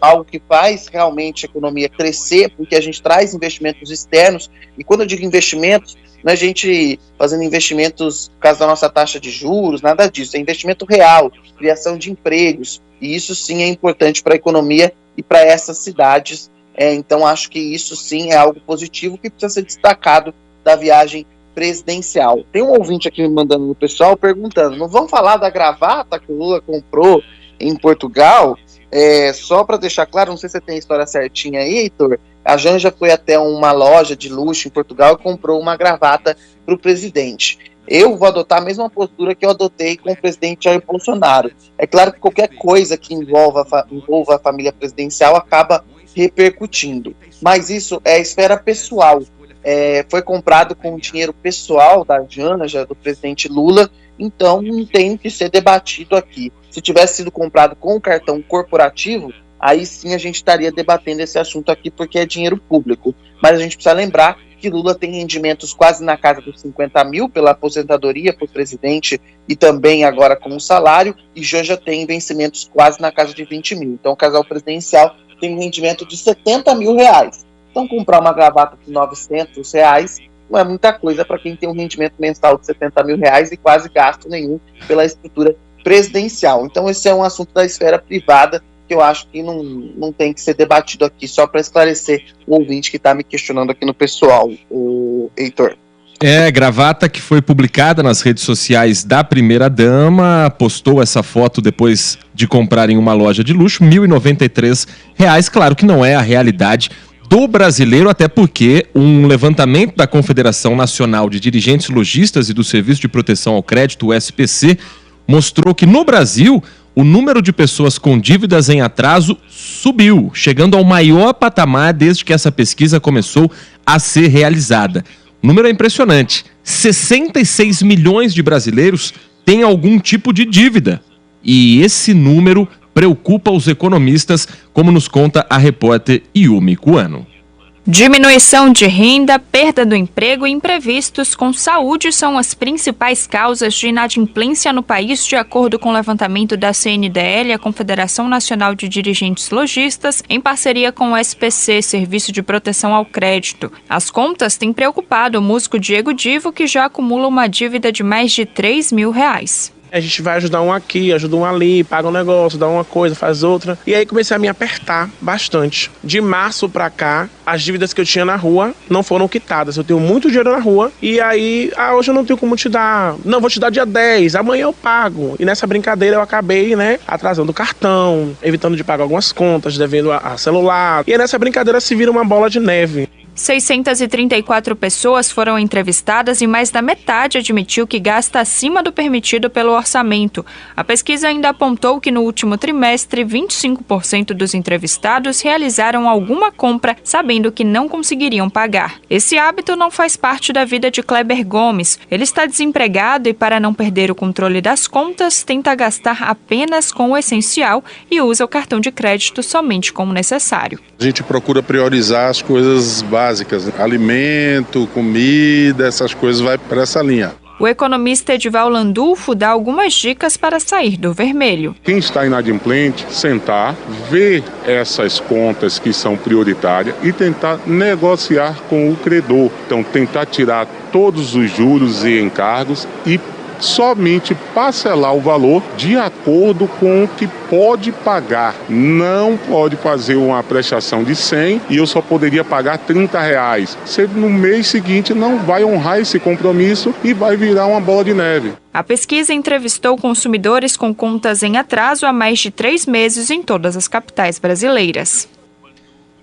algo que faz realmente a economia crescer, porque a gente traz investimentos externos, e quando eu digo investimentos, não é a gente fazendo investimentos por causa da nossa taxa de juros, nada disso, é investimento real, criação de empregos, e isso sim é importante para a economia e para essas cidades. Então acho que isso sim é algo positivo que precisa ser destacado da viagem presidencial. Tem um ouvinte aqui me mandando no pessoal perguntando, não vamos falar da gravata que o Lula comprou em Portugal? Só para deixar claro, não sei se você tem a história certinha aí, Heitor, a Janja foi até uma loja de luxo em Portugal e comprou uma gravata para o presidente. Eu vou adotar a mesma postura que eu adotei com o presidente Jair Bolsonaro. É claro que qualquer coisa que envolva a família presidencial acaba repercutindo, mas isso é esfera pessoal. Foi comprado com dinheiro pessoal da Janja, do presidente Lula, então não tem que ser debatido aqui. Se tivesse sido comprado com um cartão corporativo, aí sim a gente estaria debatendo esse assunto aqui, porque é dinheiro público. Mas a gente precisa lembrar que Lula tem rendimentos quase na casa dos 50 mil pela aposentadoria para o presidente e também agora com o salário, e Janja tem vencimentos quase na casa de 20 mil. Então o casal presidencial tem um rendimento de 70 mil reais. Então comprar uma gravata por 900 reais não é muita coisa para quem tem um rendimento mensal de 70 mil reais e quase gasto nenhum pela estrutura presidencial. Então esse é um assunto da esfera privada que eu acho que não tem que ser debatido aqui, só para esclarecer o ouvinte que está me questionando aqui no pessoal, o Heitor. Gravata que foi publicada nas redes sociais da primeira-dama, postou essa foto depois de comprar em uma loja de luxo, R$ 1.093. Claro que não é a realidade do brasileiro, até porque um levantamento da Confederação Nacional de Dirigentes Lojistas e do Serviço de Proteção ao Crédito, o SPC, mostrou que no Brasil o número de pessoas com dívidas em atraso subiu, chegando ao maior patamar desde que essa pesquisa começou a ser realizada. O número é impressionante. 66 milhões de brasileiros têm algum tipo de dívida. E esse número preocupa os economistas, como nos conta a repórter Yumi Cuano. Diminuição de renda, perda do emprego e imprevistos com saúde são as principais causas de inadimplência no país, de acordo com o levantamento da CNDL, a Confederação Nacional de Dirigentes Lojistas, em parceria com o SPC, Serviço de Proteção ao Crédito. As contas têm preocupado o músico Diego Divo, que já acumula uma dívida de mais de R$3 mil. A gente vai ajudar um aqui, ajuda um ali, paga um negócio, dá uma coisa, faz outra. E aí comecei a me apertar bastante. De março pra cá, as dívidas que eu tinha na rua não foram quitadas. Eu tenho muito dinheiro na rua e aí, hoje eu não tenho como te dar. Não, vou te dar dia 10, amanhã eu pago. E nessa brincadeira eu acabei, atrasando o cartão, evitando de pagar algumas contas, devendo a celular. E aí nessa brincadeira se vira uma bola de neve. 634 pessoas foram entrevistadas e mais da metade admitiu que gasta acima do permitido pelo orçamento. A pesquisa ainda apontou que no último trimestre, 25% dos entrevistados realizaram alguma compra sabendo que não conseguiriam pagar. Esse hábito não faz parte da vida de Kleber Gomes. Ele está desempregado e, para não perder o controle das contas, tenta gastar apenas com o essencial e usa o cartão de crédito somente como necessário. A gente procura priorizar as coisas básicas, alimento, comida, essas coisas vai para essa linha. O economista Edival Landulfo dá algumas dicas para sair do vermelho. Quem está inadimplente, sentar, ver essas contas que são prioritárias e tentar negociar com o credor. Então, tentar tirar todos os juros e encargos e somente parcelar o valor de acordo com o que pode pagar. Não pode fazer uma prestação de 100 e eu só poderia pagar R$30. Você no mês seguinte não vai honrar esse compromisso e vai virar uma bola de neve. A pesquisa entrevistou consumidores com contas em atraso há mais de 3 meses em todas as capitais brasileiras.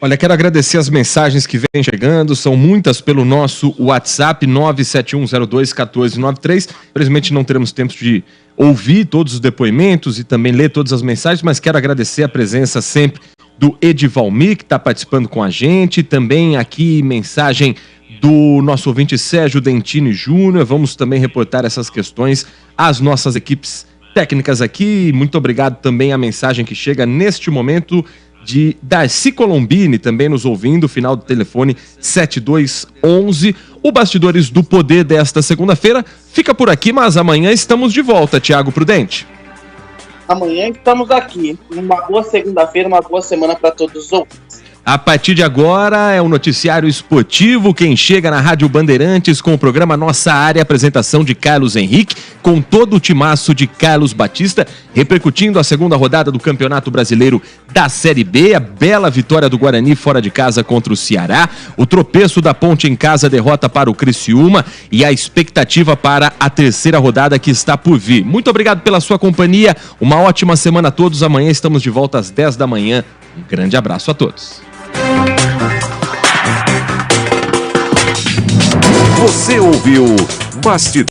Olha, quero agradecer as mensagens que vêm chegando, são muitas pelo nosso WhatsApp 971021493. Infelizmente não teremos tempo de ouvir todos os depoimentos e também ler todas as mensagens, mas quero agradecer a presença sempre do Edivalmir, que está participando com a gente, também aqui mensagem do nosso ouvinte Sérgio Dentini Júnior. Vamos também reportar essas questões às nossas equipes técnicas aqui. Muito obrigado também à mensagem que chega neste momento de Darcy Colombini, também nos ouvindo, final do telefone 7211. O Bastidores do Poder desta segunda-feira fica por aqui, mas amanhã estamos de volta, Tiago Prudente. Amanhã estamos aqui. Uma boa segunda-feira, uma boa semana para todos os ouvintes. A partir de agora é o noticiário esportivo. Quem chega na Rádio Bandeirantes com o programa Nossa Área, apresentação de Carlos Henrique, com todo o timaço de Carlos Batista, repercutindo a segunda rodada do Campeonato Brasileiro da Série B, a bela vitória do Guarani fora de casa contra o Ceará, o tropeço da Ponte em casa, derrota para o Criciúma e a expectativa para a terceira rodada que está por vir. Muito obrigado pela sua companhia, uma ótima semana a todos. Amanhã estamos de volta às 10 da manhã. Um grande abraço a todos. Você ouviu Bastidores.